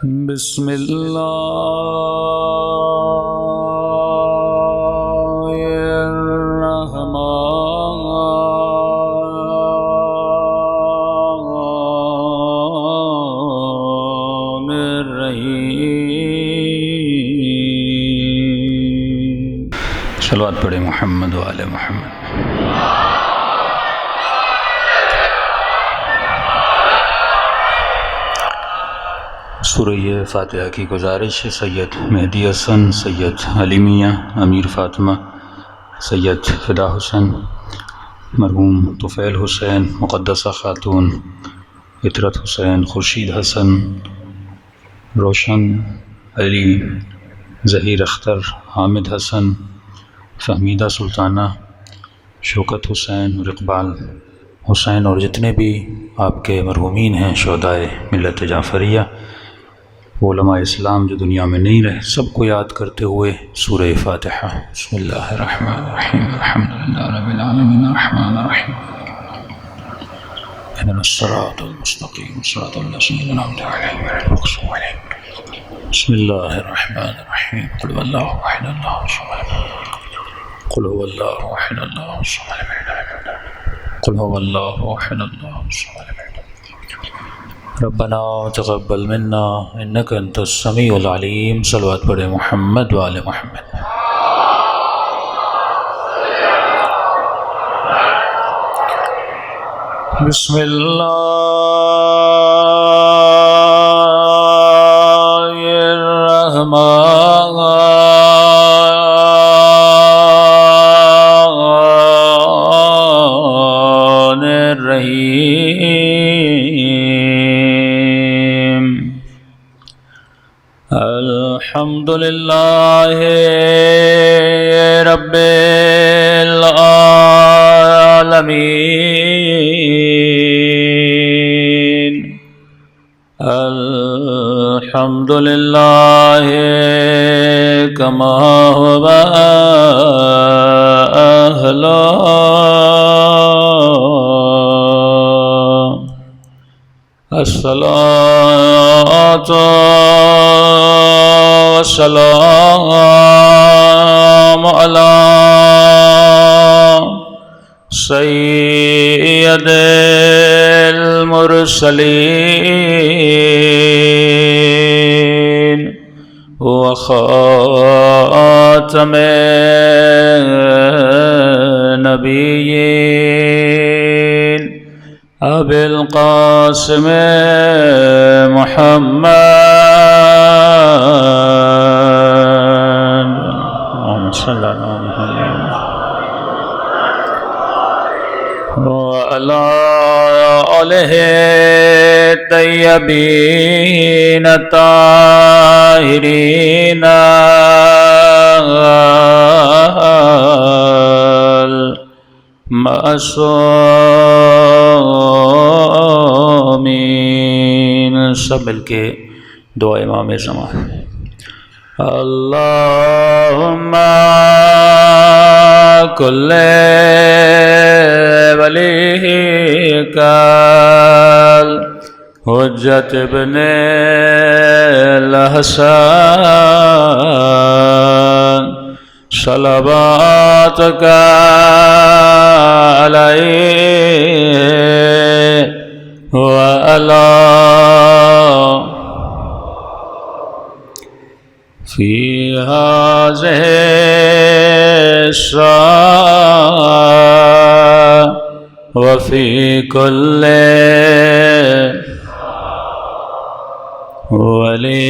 بسم اللہ الرحمن الرحیم۔ صلوات پڑھے محمد و آل محمد۔ سورہ فاتحہ کی گزارش ہے سید مہدی حسن، سید علی میاں، امیر فاطمہ، سید فدا حسین، مرحوم طفیل حسین، مقدسہ خاتون، عطرت حسین، خورشید حسن، روشن علی، ظہیر اختر، حامد حسن، فہمیدہ سلطانہ، شوکت حسین اور اقبال حسین، اور جتنے بھی آپ کے مرحومین ہیں شہدائے ملت جعفریہ، علماء اسلام جو دنیا میں نہیں رہے، سب کو یاد کرتے ہوئے سورہ فاتحہ۔ بسم اللہ الرحمن الرحیم، الحمدللہ رب العالمین، الرحمن الرحیم، اهدنا الصراط المستقیم، صراط الذین انعمت علیہم غیر المغضوب علیہم۔ بسم اللہ الرحمن الرحیم، قل هو اللہ احد اللہ الصمد، قل هو اللہ احد اللہ الصمد، قل هو اللہ احد اللہ الصمد، ربنا تقبل منا انک انت السمیع العلیم۔ صلوات پڑھے محمد و آل محمد۔ بسم اللہ الرحمن الرحیم۔ الحمدللہ رب العالمین، الحمدللہ کما هو اہلہ، الصلاۃ والسلام علی سید المرسلین وخاتم النبیین ابی القاسم محمد، اللہم صلی علی محمد وعلی آلہ الطیبین الطاہرین المعصومین۔ سب مل کے دعا امام زمان۔ اللہم کل ولیک حجت ابن الحسن صلواتک علیہ وعلی فی ہذہ الساعة وفی کل ولیان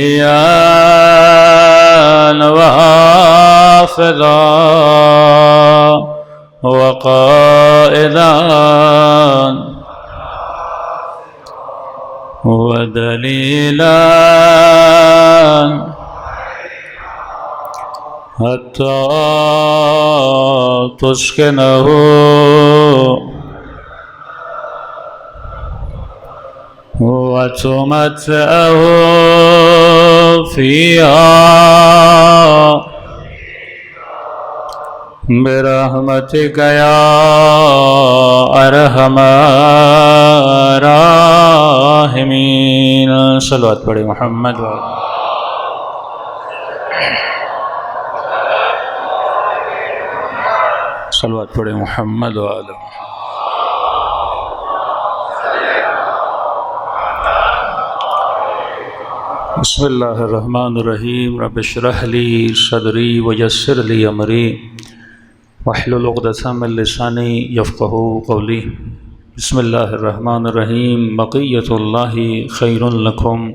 وحافظا وقائدان ودلیلان حتی تسکنہ وتمتعه فيها برحمتک یا ارحم الراحمین۔ صلوات پڑھیں محمد صلوات پڑھیں محمد وآلہ محمد۔ بسم اللہ الرحمن الرحیم۔ رب اشرح لی صدری ویسر لی امری واحلل عقدۃ من لسانی یفقہوا قولی۔ بسم اللہ الرحمن الرحیم۔ بقیۃ اللہ خیر لکم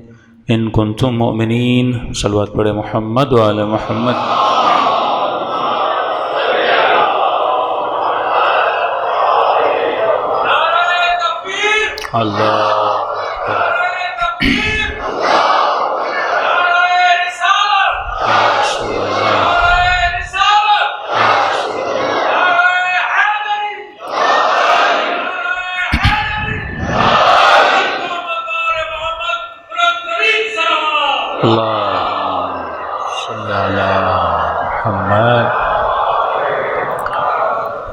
ان کنتم مؤمنین۔ صلوات پڑھیں محمد وآلہ محمد۔ اللہ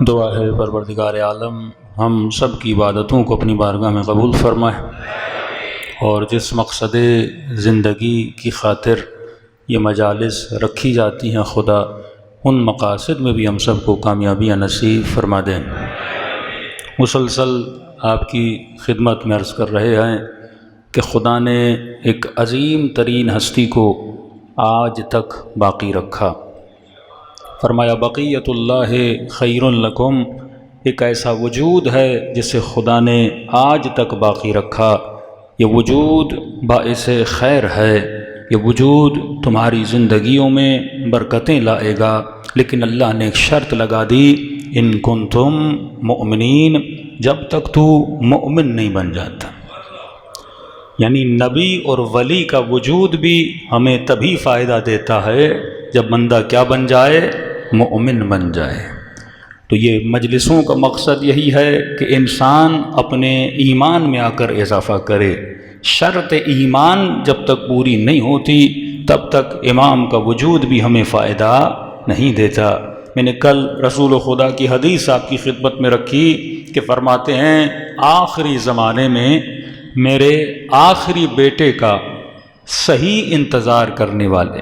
دعا ہے پروردگار عالم ہم سب کی عبادتوں کو اپنی بارگاہ میں قبول فرمائے، اور جس مقصد زندگی کی خاطر یہ مجالس رکھی جاتی ہیں خدا ان مقاصد میں بھی ہم سب کو کامیابیاں نصیب فرما دیں۔ مسلسل آپ کی خدمت میں عرض کر رہے ہیں کہ خدا نے ایک عظیم ترین ہستی کو آج تک باقی رکھا۔ فرمایا بقیت اللہ خیر لکم، ایک ایسا وجود ہے جسے خدا نے آج تک باقی رکھا۔ یہ وجود باعث خیر ہے، یہ وجود تمہاری زندگیوں میں برکتیں لائے گا، لیکن اللہ نے ایک شرط لگا دی، ان کنتم مؤمنین، جب تک تو مؤمن نہیں بن جاتا۔ یعنی نبی اور ولی کا وجود بھی ہمیں تبھی فائدہ دیتا ہے جب بندہ کیا بن جائے؟ مؤمن بن جائے۔ تو یہ مجلسوں کا مقصد یہی ہے کہ انسان اپنے ایمان میں آ کر اضافہ کرے۔ شرط ایمان جب تک پوری نہیں ہوتی تب تک امام کا وجود بھی ہمیں فائدہ نہیں دیتا۔ میں نے کل رسول خدا کی حدیث آپ کی خدمت میں رکھی کہ فرماتے ہیں آخری زمانے میں میرے آخری بیٹے کا صحیح انتظار کرنے والے،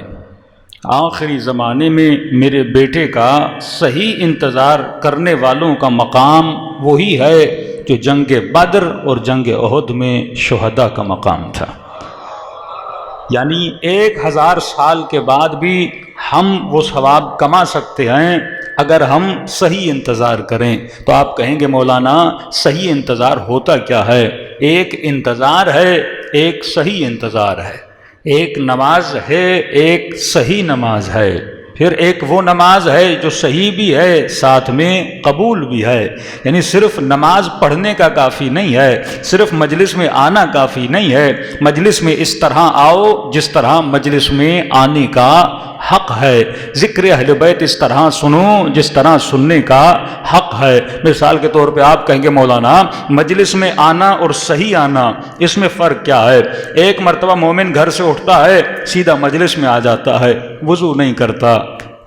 آخری زمانے میں میرے بیٹے کا صحیح انتظار کرنے والوں کا مقام وہی ہے جو جنگ بدر اور جنگ احد میں شہداء کا مقام تھا۔ یعنی 1000 سال کے بعد بھی ہم وہ ثواب کما سکتے ہیں اگر ہم صحیح انتظار کریں۔ تو آپ کہیں گے مولانا صحیح انتظار ہوتا کیا ہے؟ ایک انتظار ہے، ایک صحیح انتظار ہے۔ ایک نماز ہے، ایک صحیح نماز ہے، پھر ایک وہ نماز ہے جو صحیح بھی ہے ساتھ میں قبول بھی ہے۔ یعنی صرف نماز پڑھنے کا کافی نہیں ہے، صرف مجلس میں آنا کافی نہیں ہے، مجلس میں اس طرح آؤ جس طرح مجلس میں آنے کا حق ہے، ذکر اہل بیت اس طرح سنو جس طرح سننے کا حق ہے۔ مثال کے طور پہ آپ کہیں گے مولانا مجلس میں آنا اور صحیح آنا اس میں فرق کیا ہے؟ ایک مرتبہ مومن گھر سے اٹھتا ہے سیدھا مجلس میں آ جاتا ہے، وضو نہیں کرتا،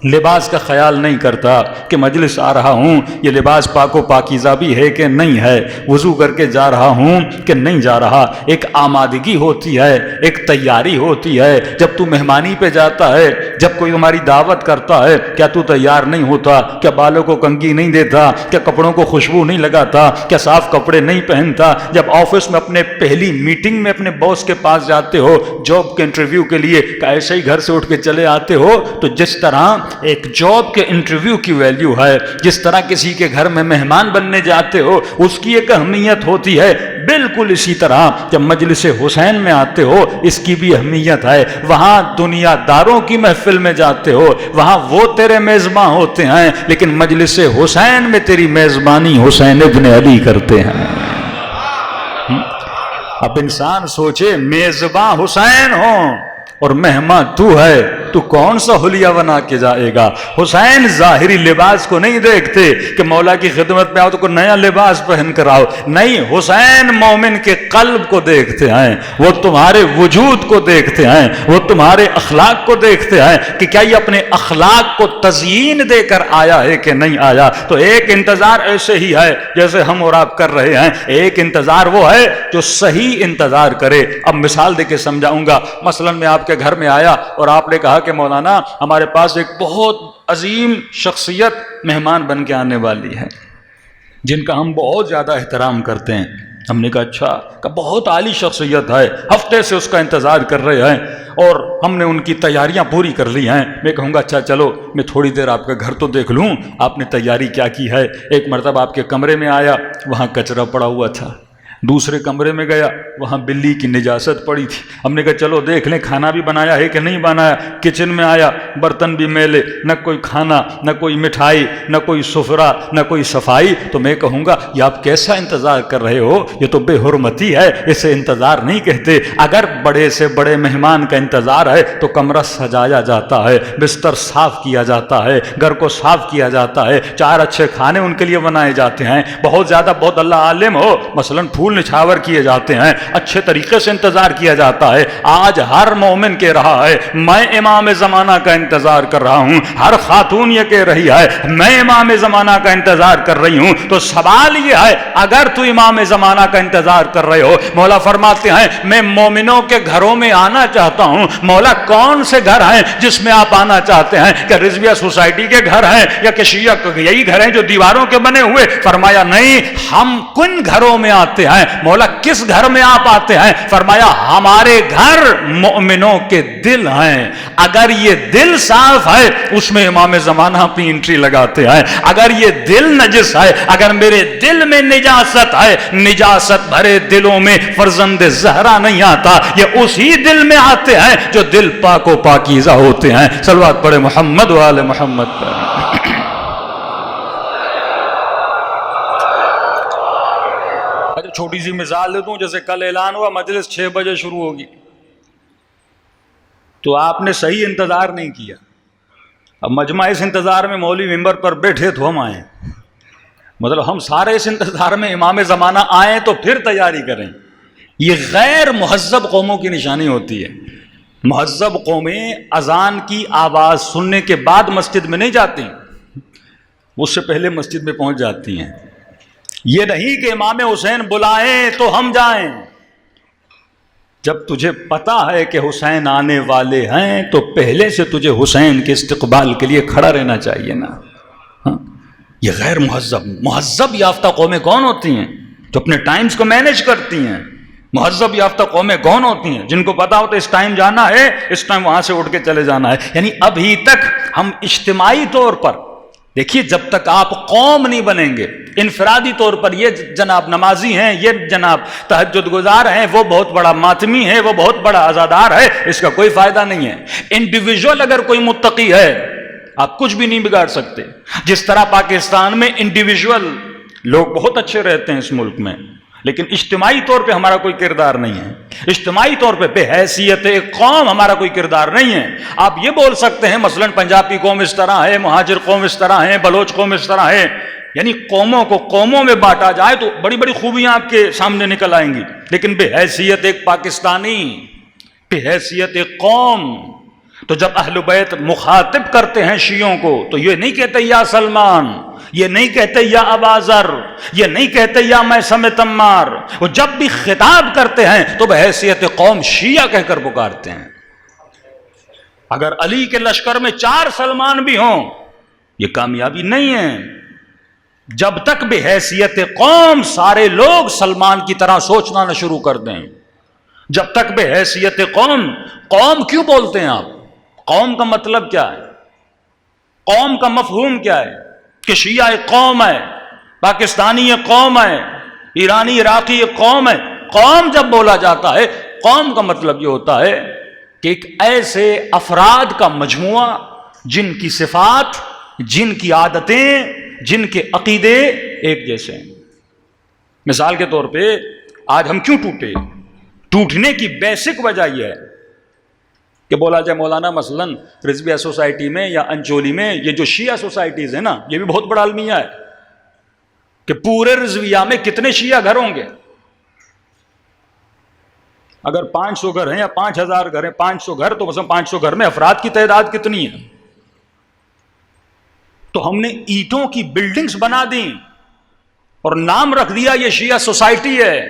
لباس کا خیال نہیں کرتا کہ مجلس آ رہا ہوں یہ لباس پاک و پاکیزہ بھی ہے کہ نہیں ہے، وضو کر کے جا رہا ہوں کہ نہیں جا رہا۔ ایک آمادگی ہوتی ہے، ایک تیاری ہوتی ہے۔ جب تو مہمانی پہ جاتا ہے، جب کوئی ہماری دعوت کرتا ہے، کیا تو تیار نہیں ہوتا؟ کیا بالوں کو کنگھی نہیں دیتا؟ کیا کپڑوں کو خوشبو نہیں لگاتا؟ کیا صاف کپڑے نہیں پہنتا؟ جب آفس میں اپنے پہلی میٹنگ میں اپنے باس کے پاس جاتے ہو جاب کے انٹرویو کے لیے، کہ ایسے ہی گھر سے اٹھ کے چلے آتے ہو؟ تو جس طرح ایک جاب کے انٹرویو کی ویلیو ہے، جس طرح کسی کے گھر میں مہمان بننے جاتے ہو اس کی ایک اہمیت ہوتی ہے، بالکل اسی طرح جب مجلس حسین میں آتے ہو اس کی بھی اہمیت ہے۔ وہاں دنیا داروں کی محفل میں جاتے ہو، وہاں وہ تیرے میزباں ہوتے ہیں، لیکن مجلس حسین میں تیری میزبانی حسین ابن علی کرتے ہیں۔ اب انسان سوچے میزباں حسین ہوں اور مہمان تو ہے تو تو کون سا حلیہ بنا کے جائے گا؟ حسین ظاہری لباس کو نہیں دیکھتے کہ مولا کی خدمت میں آؤ تو کوئی نیا لباس پہن کر آؤ، نہیں، حسین مومن کے قلب کو دیکھتے ہیں، وہ تمہارے وجود کو دیکھتے ہیں، وہ تمہارے اخلاق کو دیکھتے ہیں کہ کیا یہ اپنے اخلاق کو تزیین دے کر آیا ہے کہ نہیں آیا۔ تو ایک انتظار ایسے ہی ہے جیسے ہم اور آپ کر رہے ہیں، ایک انتظار وہ ہے جو صحیح انتظار کرے۔ اب مثال دے کے سمجھاؤں گا، مثلا میں آپ کے گھر میں آیا اور آپ نے کہا کہ مولانا ہمارے پاس ایک بہت عظیم شخصیت مہمان بن کے آنے والی ہے جن کا ہم بہت زیادہ احترام کرتے ہیں۔ ہم نے کہا اچھا، کہ بہت عالی شخصیت ہے، ہفتے سے اس کا انتظار کر رہے ہیں اور ہم نے ان کی تیاریاں پوری کر لی ہیں۔ میں کہوں گا اچھا چلو میں تھوڑی دیر آپ کا گھر تو دیکھ لوں، آپ نے تیاری کیا کی ہے۔ ایک مرتبہ آپ کے کمرے میں آیا، وہاں کچرا پڑا ہوا تھا، دوسرے کمرے میں گیا، وہاں بلی کی نجاست پڑی تھی۔ ہم نے کہا چلو دیکھ لیں کھانا بھی بنایا ہے کہ نہیں بنایا۔ کچن میں آیا، برتن بھی میلے، نہ کوئی کھانا، نہ کوئی مٹھائی، نہ کوئی سفرہ، نہ کوئی صفائی۔ تو میں کہوں گا یہ آپ کیسا انتظار کر رہے ہو؟ یہ تو بے حرمتی ہے، اسے انتظار نہیں کہتے۔ اگر بڑے سے بڑے مہمان کا انتظار ہے تو کمرہ سجایا جاتا ہے، بستر صاف کیا جاتا ہے، گھر کو صاف کیا جاتا ہے، 4 اچھے کھانے ان کے لیے بنائے جاتے ہیں، بہت زیادہ بہت اللہ عالم ہو مثلاً پھول نچھاور کیے جاتے ہیں، اچھے طریقے سے انتظار کیا جاتا ہے۔ آج ہر مومن کہہ رہا ہے میں امام زمانہ کا انتظار کر رہا ہوں، ہر خاتون یہ کہہ رہی ہے میں امام زمانہ کا انتظار کر رہی ہوں۔ تو سوال یہ ہے اگر تو امام زمانہ کا انتظار کر رہے ہو، مولا فرماتے ہیں میں مومنوں کے گھروں میں آنا چاہتا ہوں۔ مولا کون سے گھر ہیں جس میں آپ آنا چاہتے ہیں؟ کہ رضویہ سوسائٹی کے گھر ہیں یا کہ شیعہ یہی گھر ہیں جو دیواروں کے بنے ہوئے؟ فرمایا نہیں، ہم کن گھروں میں آتے ہیں؟ مولا کس گھر میں آپ آتے ہیں؟ فرمایا ہمارے گھر مومنوں کے دل ہیں، اگر یہ دل صاف ہے اس میں امام زمانہ اپنی انٹری لگاتے ہیں۔ اگر یہ دل نجس ہے، اگر میرے دل میں نجاست ہے، نجاست بھرے دلوں میں فرزند زہرا نہیں آتا، یہ اسی دل میں آتے ہیں جو دل پاک و پاکیزہ ہوتے ہیں۔ صلوات پڑھے محمد و آل محمد پر۔ چھوٹی سی مثال دیتا ہوں، جیسے کل اعلان ہوا مجلس 6 بجے شروع ہوگی، تو آپ نے صحیح انتظار نہیں کیا۔ اب مجمع اس انتظار میں مولوی ممبر پر بیٹھے تو ہم آئیں، مطلب ہم سارے اس انتظار میں امام زمانہ آئیں تو پھر تیاری کریں۔ یہ غیر مہذب قوموں کی نشانی ہوتی ہے۔ مہذب قومیں اذان کی آواز سننے کے بعد مسجد میں نہیں جاتی، اس سے پہلے مسجد میں پہنچ جاتی ہیں۔ یہ نہیں کہ امام حسین بلائیں تو ہم جائیں۔ جب تجھے پتا ہے کہ حسین آنے والے ہیں تو پہلے سے تجھے حسین کے استقبال کے لیے کھڑا رہنا چاہیے نا۔ یہ غیر مہذب یافتہ قومیں کون ہوتی ہیں؟ جو اپنے ٹائمز کو مینیج کرتی ہیں۔ مہذب یافتہ قومیں کون ہوتی ہیں؟ جن کو پتا ہوتا ہے اس ٹائم جانا ہے، اس ٹائم وہاں سے اٹھ کے چلے جانا ہے۔ یعنی ابھی تک ہم اجتماعی طور پر دیکھیے، جب تک آپ قوم نہیں بنیں گے، انفرادی طور پر یہ جناب نمازی ہیں، یہ جناب تہجد گزار ہیں، وہ بہت بڑا ماتمی ہے، وہ بہت بڑا عزادار ہے، اس کا کوئی فائدہ نہیں ہے۔ انڈیویجول اگر کوئی متقی ہے آپ کچھ بھی نہیں بگاڑ سکتے۔ جس طرح پاکستان میں انڈیویجول لوگ بہت اچھے رہتے ہیں اس ملک میں، لیکن اجتماعی طور پہ ہمارا کوئی کردار نہیں ہے۔ اجتماعی طور پہ بے حیثیت ایک قوم ہمارا کوئی کردار نہیں ہے۔ آپ یہ بول سکتے ہیں مثلا پنجابی قوم اس طرح ہے، مہاجر قوم اس طرح ہے، بلوچ قوم اس طرح ہے، یعنی قوموں کو قوموں میں بانٹا جائے تو بڑی بڑی خوبیاں آپ کے سامنے نکل آئیں گی، لیکن بے حیثیت ایک پاکستانی، بے حیثیت ایک قوم۔ تو جب اہل بیت مخاطب کرتے ہیں شیعوں کو تو یہ نہیں کہتے یا سلمان، یہ نہیں کہتے یا ابا ذر، یہ نہیں کہتے یا میثم تمار۔ وہ جب بھی خطاب کرتے ہیں تو بحیثیت قوم شیعہ کہہ کر پکارتے ہیں۔ اگر علی کے لشکر میں 4 سلمان بھی ہوں یہ کامیابی نہیں ہے۔ جب تک بحیثیت قوم سارے لوگ سلمان کی طرح سوچنا نہ شروع کر دیں، جب تک بحیثیت قوم، قوم کیوں بولتے ہیں آپ؟ قوم کا مطلب کیا ہے؟ قوم کا مفہوم کیا ہے؟ کہ شیعہ ایک قوم ہے، پاکستانی ایک قوم ہے، ایرانی عراقی ایک قوم ہے۔ قوم جب بولا جاتا ہے، قوم کا مطلب یہ ہوتا ہے کہ ایک ایسے افراد کا مجموعہ جن کی صفات، جن کی عادتیں، جن کے عقیدے ایک جیسے ہیں۔ مثال کے طور پہ آج ہم کیوں ٹوٹے؟ ٹوٹنے کی بیسک وجہ یہ ہے کہ بولا جائے مولانا مثلاً رضویہ سوسائٹی میں یا انچولی میں یہ جو شیعہ سوسائٹیز ہیں نا، یہ بھی بہت بڑا المیہ ہے کہ پورے رضویہ میں کتنے شیعہ گھر ہوں گے؟ اگر 500 گھر ہیں یا 5000 گھر ہیں، 500 گھر تو مثلا 500 گھر میں افراد کی تعداد کتنی ہے؟ تو ہم نے اینٹوں کی بلڈنگز بنا دیں اور نام رکھ دیا یہ شیعہ سوسائٹی ہے،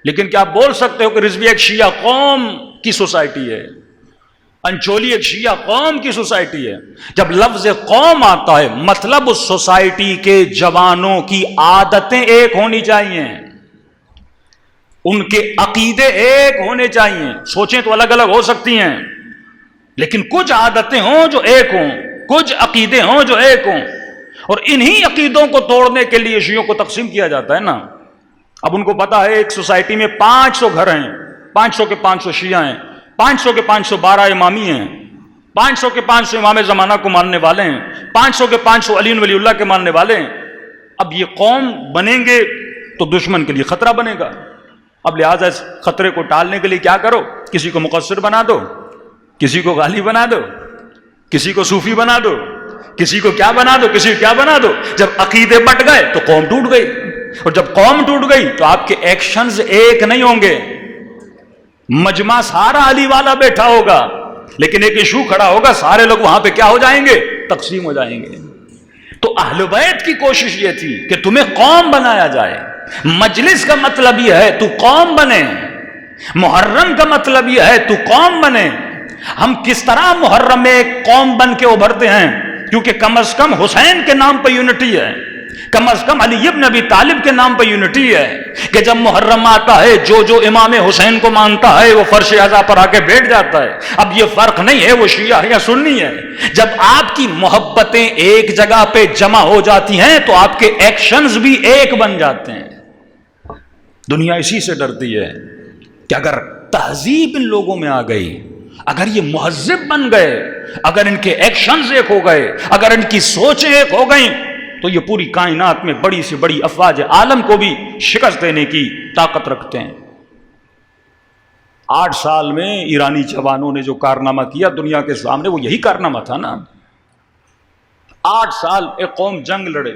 لیکن کیا آپ بول سکتے ہو کہ رضویہ ایک شیعہ قوم کی سوسائٹی ہے، انچولی ایک شیعہ قوم کی سوسائٹی ہے؟ جب لفظ قوم آتا ہے مطلب اس سوسائٹی کے جوانوں کی عادتیں ایک ہونی چاہیے، ان کے عقیدے ایک ہونے چاہیے۔ سوچیں تو الگ الگ ہو سکتی ہیں، لیکن کچھ عادتیں ہوں جو ایک ہوں، کچھ عقیدے ہوں جو ایک ہوں، اور انہی عقیدوں کو توڑنے کے لیے شیعوں کو تقسیم کیا جاتا ہے نا۔ اب ان کو پتا ہے ایک سوسائٹی میں 500 گھر ہیں، 500 کے 500 شیعہ ہیں، 500 کے 512 امامی ہیں، 500 کے 500 امام زمانہ کو ماننے والے ہیں، 500 کے 500 علی ولی اللہ کے ماننے والے ہیں۔ اب یہ قوم بنیں گے تو دشمن کے لیے خطرہ بنے گا۔ اب لہٰذا اس خطرے کو ٹالنے کے لیے کیا کرو؟ کسی کو مقصر بنا دو، کسی کو غالی بنا دو، کسی کو صوفی بنا دو، کسی کو کیا بنا دو، کسی کو کیا بنا دو۔ جب عقیدے بٹ گئے تو قوم ٹوٹ گئی، اور جب قوم ٹوٹ گئی تو آپ کے ایکشنز ایک نہیں ہوں گے۔ مجمع سارا علی والا بیٹھا ہوگا، لیکن ایک ایشو کھڑا ہوگا، سارے لوگ وہاں پہ کیا ہو جائیں گے؟ تقسیم ہو جائیں گے۔ تو اہل بیت کی کوشش یہ تھی کہ تمہیں قوم بنایا جائے۔ مجلس کا مطلب یہ ہے تو قوم بنے، محرم کا مطلب یہ ہے تو قوم بنے۔ ہم کس طرح محرم میں ایک قوم بن کے ابھرتے ہیں؟ کیونکہ کم از کم حسین کے نام پہ یونٹی ہے، کم از کم علی ابن ابی طالب کے نام پہ یونٹی ہے، کہ جب محرم آتا ہے جو امام حسین کو مانتا ہے وہ فرش اعزا پر آ کے بیٹھ جاتا ہے۔ اب یہ فرق نہیں ہے وہ شیعہ ہے یا سنی ہے، جب آپ کی محبتیں ایک جگہ پہ جمع ہو جاتی ہیں تو آپ کے ایکشنز بھی ایک بن جاتے ہیں۔ دنیا اسی سے ڈرتی ہے کہ اگر تہذیب ان لوگوں میں آ گئی، اگر یہ مہذب بن گئے، اگر ان کے ایکشنز ایک ہو گئے، اگر ان کی سوچیں ایک ہو گئیں، تو یہ پوری کائنات میں بڑی سے بڑی افواج عالم کو بھی شکست دینے کی طاقت رکھتے ہیں۔ 8 سال میں ایرانی جوانوں نے جو کارنامہ کیا دنیا کے سامنے، وہ یہی کارنامہ تھا نا۔ 8 سال ایک قوم جنگ لڑے،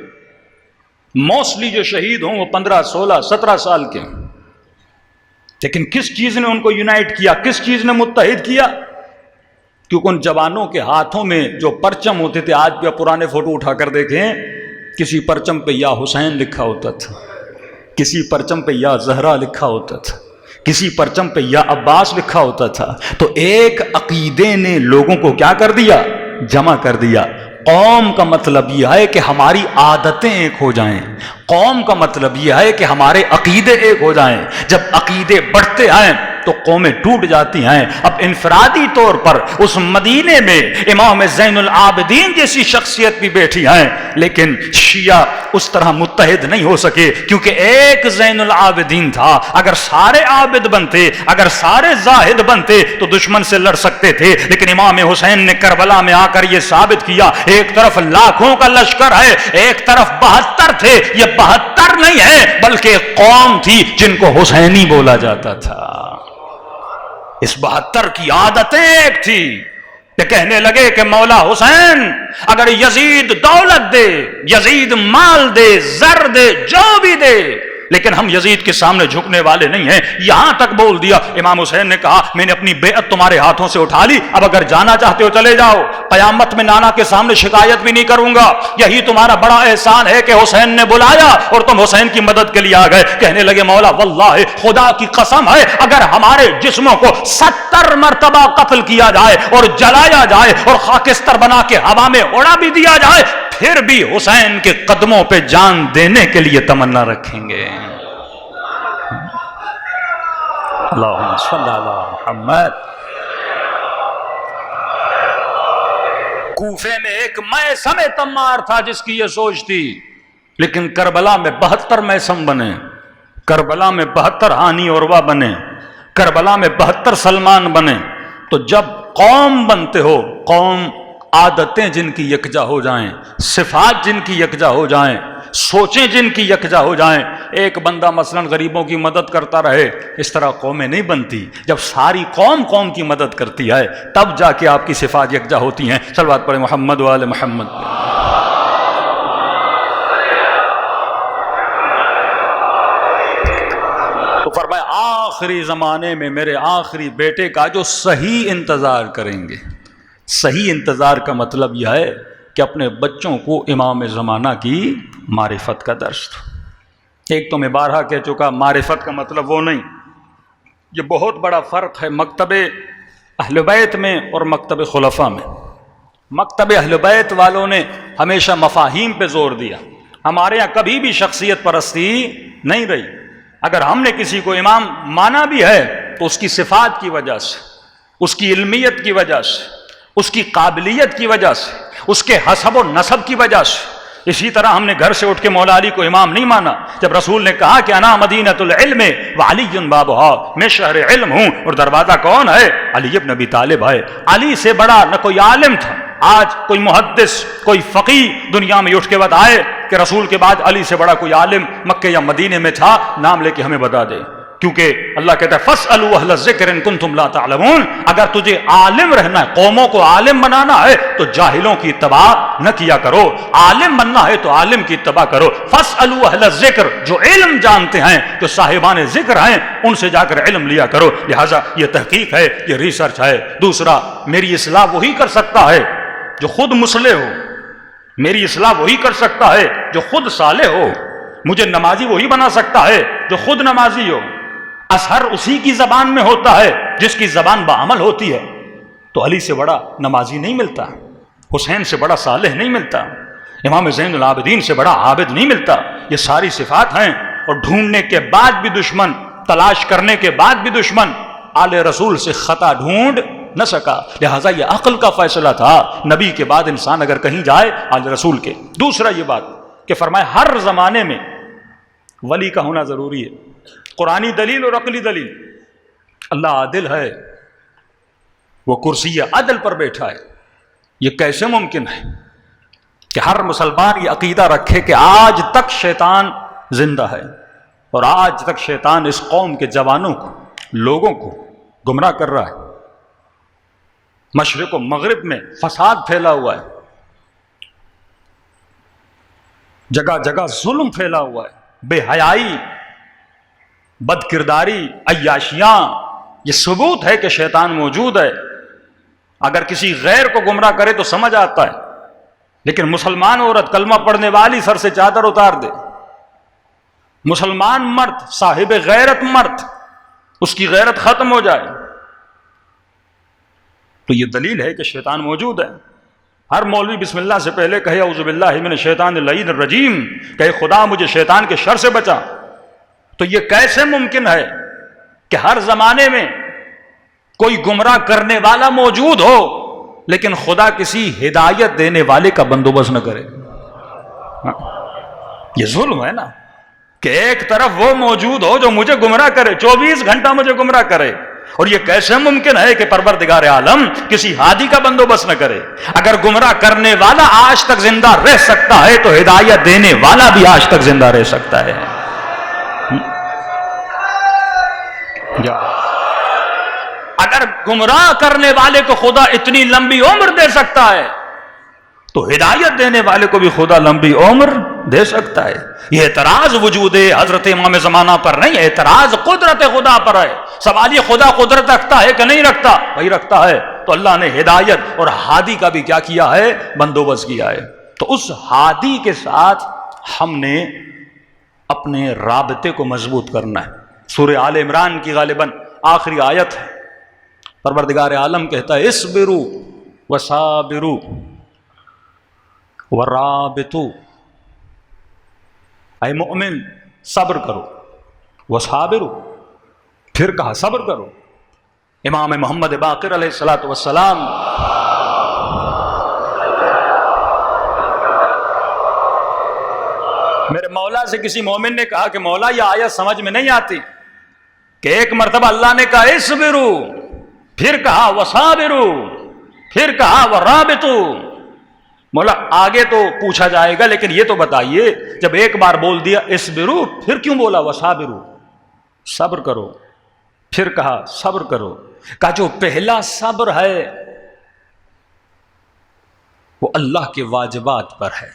موسٹلی جو شہید ہوں وہ 15 16 17 سال کے، لیکن کس چیز نے ان کو یونائٹ کیا، کس چیز نے متحد کیا؟ کیونکہ ان جوانوں کے ہاتھوں میں جو پرچم ہوتے تھے، آج بھی پرانے فوٹو اٹھا کر دیکھیں، کسی پرچم پہ یا حسین لکھا ہوتا تھا، کسی پرچم پہ یا زہرا لکھا ہوتا تھا، کسی پرچم پہ یا عباس لکھا ہوتا تھا۔ تو ایک عقیدے نے لوگوں کو کیا کر دیا؟ جمع کر دیا۔ قوم کا مطلب یہ ہے کہ ہماری عادتیں ایک ہو جائیں، قوم کا مطلب یہ ہے کہ ہمارے عقیدے ایک ہو جائیں۔ جب عقیدے بڑھتے ہیں تو قومیں ٹوٹ جاتی ہیں۔ اب انفرادی طور پر اس مدینے میں امام زین العابدین جیسی شخصیت بھی بیٹھی ہیں، لیکن شیعہ اس طرح متحد نہیں ہو سکے، کیونکہ ایک زین العابدین تھا۔ اگر سارے عابد بنتے، اگر سارے زاہد بنتے تو دشمن سے لڑ سکتے تھے، لیکن امام حسین نے کربلا میں آ کر یہ ثابت کیا، ایک طرف لاکھوں کا لشکر ہے، ایک طرف 72 تھے۔ یہ 72 نہیں ہے بلکہ قوم تھی جن کو حسینی بولا جاتا تھا۔ اس 72 کی عادتیں ایک تھی کہ کہنے لگے کہ مولا حسین اگر یزید دولت دے، یزید مال دے، زر دے، جو بھی دے، لیکن ہم یزید کے سامنے جھکنے والے نہیں ہیں۔ یہاں تک بول دیا۔ امام حسین نے کہا میں نے اپنی بیعت تمہارے ہاتھوں سے اٹھا لی، اب اگر جانا چاہتے ہو چلے جاؤ، قیامت میں نانا کے سامنے شکایت بھی نہیں کروں گا۔ یہی تمہارا بڑا احسان ہے کہ حسین نے بلایا اور تم حسین کی مدد کے لیے آ گئے۔ کہنے لگے مولا واللہ خدا کی قسم ہے اگر ہمارے جسموں کو 70 مرتبہ قتل کیا جائے اور جلایا جائے اور خاکستر بنا کے ہوا میں اڑا بھی دیا جائے، پھر بھی حسین کے قدموں پہ جان دینے کے لیے تمنا رکھیں گے۔ اللہم صلی علی محمد۔ کوفے میں ایک میثم تمار تھا جس کی یہ سوچ تھی، لیکن کربلا میں 72 میثم بنے، کربلا میں 72 ہانی عروہ بنے، کربلا میں 72 سلمان بنے۔ تو جب قوم بنتے ہو، قوم عادتیں جن کی یکجا ہو جائیں، صفات جن کی یکجا ہو جائیں، سوچیں جن کی یکجا ہو جائیں. ایک بندہ مثلاً غریبوں کی مدد کرتا رہے، اس طرح قومیں نہیں بنتی. جب ساری قوم کی مدد کرتی ہے تب جا کے آپ کی صفات یکجا ہوتی ہیں. صلوات پڑھیں محمد و آل محمد. تو فرمایا آخری زمانے میں میرے آخری بیٹے کا جو صحیح انتظار کریں گے. صحیح انتظار کا مطلب یہ ہے کہ اپنے بچوں کو امام زمانہ کی معرفت کا درس دو. ایک تو میں بارہا کہہ چکا، معرفت کا مطلب وہ نہیں. یہ بہت بڑا فرق ہے مکتب اہل بیت میں اور مکتب خلفاء میں. مکتب اہل بیت والوں نے ہمیشہ مفاہیم پہ زور دیا. ہمارے یہاں کبھی بھی شخصیت پرستی نہیں رہی. اگر ہم نے کسی کو امام مانا بھی ہے تو اس کی صفات کی وجہ سے، اس کی علمیت کی وجہ سے، اس کی قابلیت کی وجہ سے، اس کے حسب و نسب کی وجہ سے. اسی طرح ہم نے گھر سے اٹھ کے مولا علی کو امام نہیں مانا. جب رسول نے کہا کہ انا مدینۃ العلم وعلی بابھا، میں شہر علم ہوں اور دروازہ کون ہے؟ علی ابن ابی طالب ہے. علی سے بڑا نہ کوئی عالم تھا. آج کوئی محدث، کوئی فقیہ دنیا میں اٹھ کے بتائے کہ رسول کے بعد علی سے بڑا کوئی عالم مکہ یا مدینے میں تھا، نام لے کے ہمیں بتا دے. کیونکہ اللہ کہتا ہے فَاسْأَلُوا أَهْلَ الذِّكْرِ إِن كُنتُمْ لَا تَعْلَمُونَ. اگر تجھے عالم رہنا ہے، قوموں کو عالم بنانا ہے تو جاہلوں کی اتباع نہ کیا کرو. عالم بننا ہے تو عالم کی اتباع کرو. فَاسْأَلُوا أَهْلَ الذِّكْرِ، جو علم جانتے ہیں، جو صاحبان ذکر ہیں، ان سے جا کر علم لیا کرو. لہٰذا یہ تحقیق ہے، یہ ریسرچ ہے. دوسرا، میری اصلاح وہی کر سکتا ہے جو خود مصلح ہو. میری اصلاح وہی کر سکتا ہے جو خود صالح ہو. مجھے نمازی وہی بنا سکتا ہے جو خود نمازی ہو. اثر اسی کی زبان میں ہوتا ہے جس کی زبان بعمل ہوتی ہے. تو علی سے بڑا نمازی نہیں ملتا، حسین سے بڑا صالح نہیں ملتا، امام زین العابدین سے بڑا عابد نہیں ملتا. یہ ساری صفات ہیں، اور ڈھونڈنے کے بعد بھی دشمن، تلاش کرنے کے بعد بھی دشمن آل رسول سے خطا ڈھونڈ نہ سکا. لہٰذا یہ عقل کا فیصلہ تھا. نبی کے بعد انسان اگر کہیں جائے آل رسول کے. دوسرا یہ بات کہ فرمایا ہر زمانے میں ولی کا ہونا ضروری ہے. قرآنی دلیل اور عقلی دلیل. اللہ عادل ہے، وہ کرسی عدل پر بیٹھا ہے. یہ کیسے ممکن ہے کہ ہر مسلمان یہ عقیدہ رکھے کہ آج تک شیطان زندہ ہے اور آج تک شیطان اس قوم کے جوانوں کو، لوگوں کو گمراہ کر رہا ہے. مشرق و مغرب میں فساد پھیلا ہوا ہے، جگہ جگہ ظلم پھیلا ہوا ہے، بے حیائی، بد کرداری، عیاشیاں. یہ ثبوت ہے کہ شیطان موجود ہے. اگر کسی غیر کو گمراہ کرے تو سمجھ آتا ہے، لیکن مسلمان عورت کلمہ پڑھنے والی سر سے چادر اتار دے، مسلمان مرد صاحب غیرت مرد اس کی غیرت ختم ہو جائے، تو یہ دلیل ہے کہ شیطان موجود ہے. ہر مولوی بسم اللہ سے پہلے کہے اعوذ باللہ من الشیطان اللعین الرجیم، کہے خدا مجھے شیطان کے شر سے بچا. تو یہ کیسے ممکن ہے کہ ہر زمانے میں کوئی گمراہ کرنے والا موجود ہو لیکن خدا کسی ہدایت دینے والے کا بندوبست نہ کرے؟ یہ ظلم ہے نا کہ ایک طرف وہ موجود ہو جو مجھے گمراہ کرے، 24 گھنٹہ مجھے گمراہ کرے. اور یہ کیسے ممکن ہے کہ پروردگار عالم کسی ہادی کا بندوبست نہ کرے؟ اگر گمراہ کرنے والا آج تک زندہ رہ سکتا ہے تو ہدایت دینے والا بھی آج تک زندہ رہ سکتا ہے. اگر گمراہ کرنے والے کو خدا اتنی لمبی عمر دے سکتا ہے تو ہدایت دینے والے کو بھی خدا لمبی عمر دے سکتا ہے. یہ اعتراض وجود حضرت امام زمانہ پر نہیں، اعتراض قدرت خدا پر ہے. سوال یہ خدا قدرت رکھتا ہے کہ نہیں رکھتا؟ وہی رکھتا ہے. تو اللہ نے ہدایت اور ہادی کا بھی کیا کیا ہے؟ بندوبست کیا ہے. تو اس ہادی کے ساتھ ہم نے اپنے رابطے کو مضبوط کرنا ہے. سورہ آل عمران کی غالباً آخری آیت ہے. پروردگار عالم کہتا ہے اصبروا وصابروا ورابطوا، اے مومن صبر کرو، وصابروا، پھر کہا صبر کرو. امام محمد باقر علیہ الصلوۃ والسلام میرے مولا سے کسی مومن نے کہا کہ مولا یہ آیت سمجھ میں نہیں آتی کہ ایک مرتبہ اللہ نے کہا اصبروا، پھر کہا وصابروا، پھر کہا ورابطوا. مولا آگے تو پوچھا جائے گا، لیکن یہ تو بتائیے جب ایک بار بول دیا اصبرو، پھر کیوں بولا وصابرو، صبر کرو، پھر کہا صبر کرو. کا جو پہلا صبر ہے وہ اللہ کے واجبات پر ہے،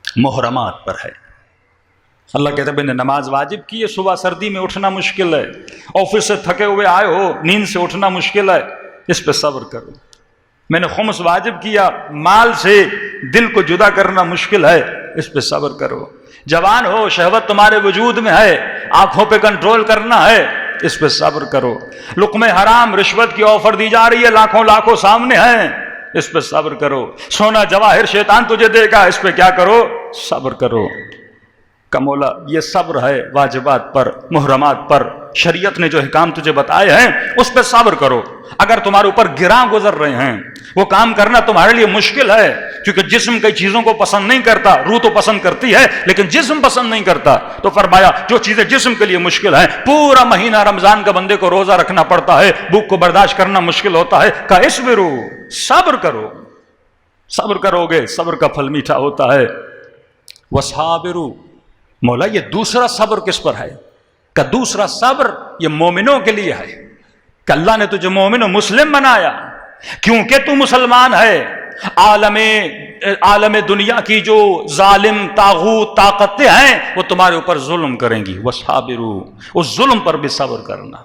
محرمات پر ہے. اللہ کہتے ہیں میں نے نماز واجب کی ہے، صبح سردی میں اٹھنا مشکل ہے، آفس سے تھکے ہوئے آئے ہو، نیند سے اٹھنا مشکل ہے، اس پہ صبر کرو. میں نے خمس واجب کیا، مال سے دل کو جدا کرنا مشکل ہے، اس پہ صبر کرو. جوان ہو، شہوت تمہارے وجود میں ہے، آنکھوں پہ کنٹرول کرنا ہے، اس پہ صبر کرو. لقمہ حرام رشوت کی آفر دی جا رہی ہے، لاکھوں لاکھوں سامنے ہیں، اس پہ صبر کرو. سونا جواہر شیطان تجھے دے گا، اس پہ کیا کرو، صبر کرو. کا مولا یہ صبر ہے واجبات پر، محرمات پر. شریعت نے جو احکام تجھے بتائے ہیں اس پہ صبر کرو. اگر تمہارے اوپر گراں گزر رہے ہیں، وہ کام کرنا تمہارے لیے مشکل ہے، کیونکہ جسم کئی چیزوں کو پسند نہیں کرتا، روح تو پسند کرتی ہے لیکن جسم پسند نہیں کرتا. تو فرمایا جو چیزیں جسم کے لیے مشکل ہیں، پورا مہینہ رمضان کا بندے کو روزہ رکھنا پڑتا ہے، بھوک کو برداشت کرنا مشکل ہوتا ہے، کہ اصبرو، صبر کرو. صبر کرو گے صبر کا پھل میٹھا ہوتا ہے. وصابرو، مولا یہ دوسرا صبر کس پر ہے؟ کہ دوسرا صبر یہ مومنوں کے لیے ہے، کہ اللہ نے تجھے مومن و مسلم بنایا کیونکہ تو مسلمان ہے. عالم دنیا کی جو ظالم طاغوت طاقتیں ہیں وہ تمہارے اوپر ظلم کریں گی. وصابرو، اس ظلم پر بھی صبر کرنا.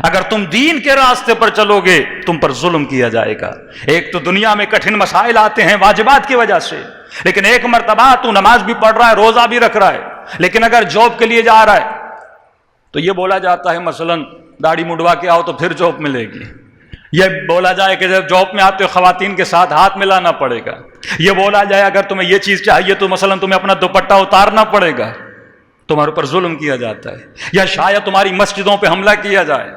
اگر تم دین کے راستے پر چلو گے تم پر ظلم کیا جائے گا. ایک تو دنیا میں کٹھن مسائل آتے ہیں واجبات کی وجہ سے، لیکن ایک مرتبہ تو نماز بھی پڑھ رہا ہے، روزہ بھی رکھ رہا ہے، لیکن اگر جاب کے لیے جا رہا ہے تو یہ بولا جاتا ہے مثلا داڑھی منڈوا کے آؤ تو پھر جاب ملے گی. یہ بولا جائے کہ جب جاب میں آتے ہو خواتین کے ساتھ ہاتھ ملانا پڑے گا. یہ بولا جائے اگر تمہیں یہ چیز چاہیے تو مثلا تمہیں اپنا دوپٹہ اتارنا پڑے گا. تمہارے اوپر ظلم کیا جاتا ہے. یا شاید تمہاری مسجدوں پہ حملہ کیا جائے،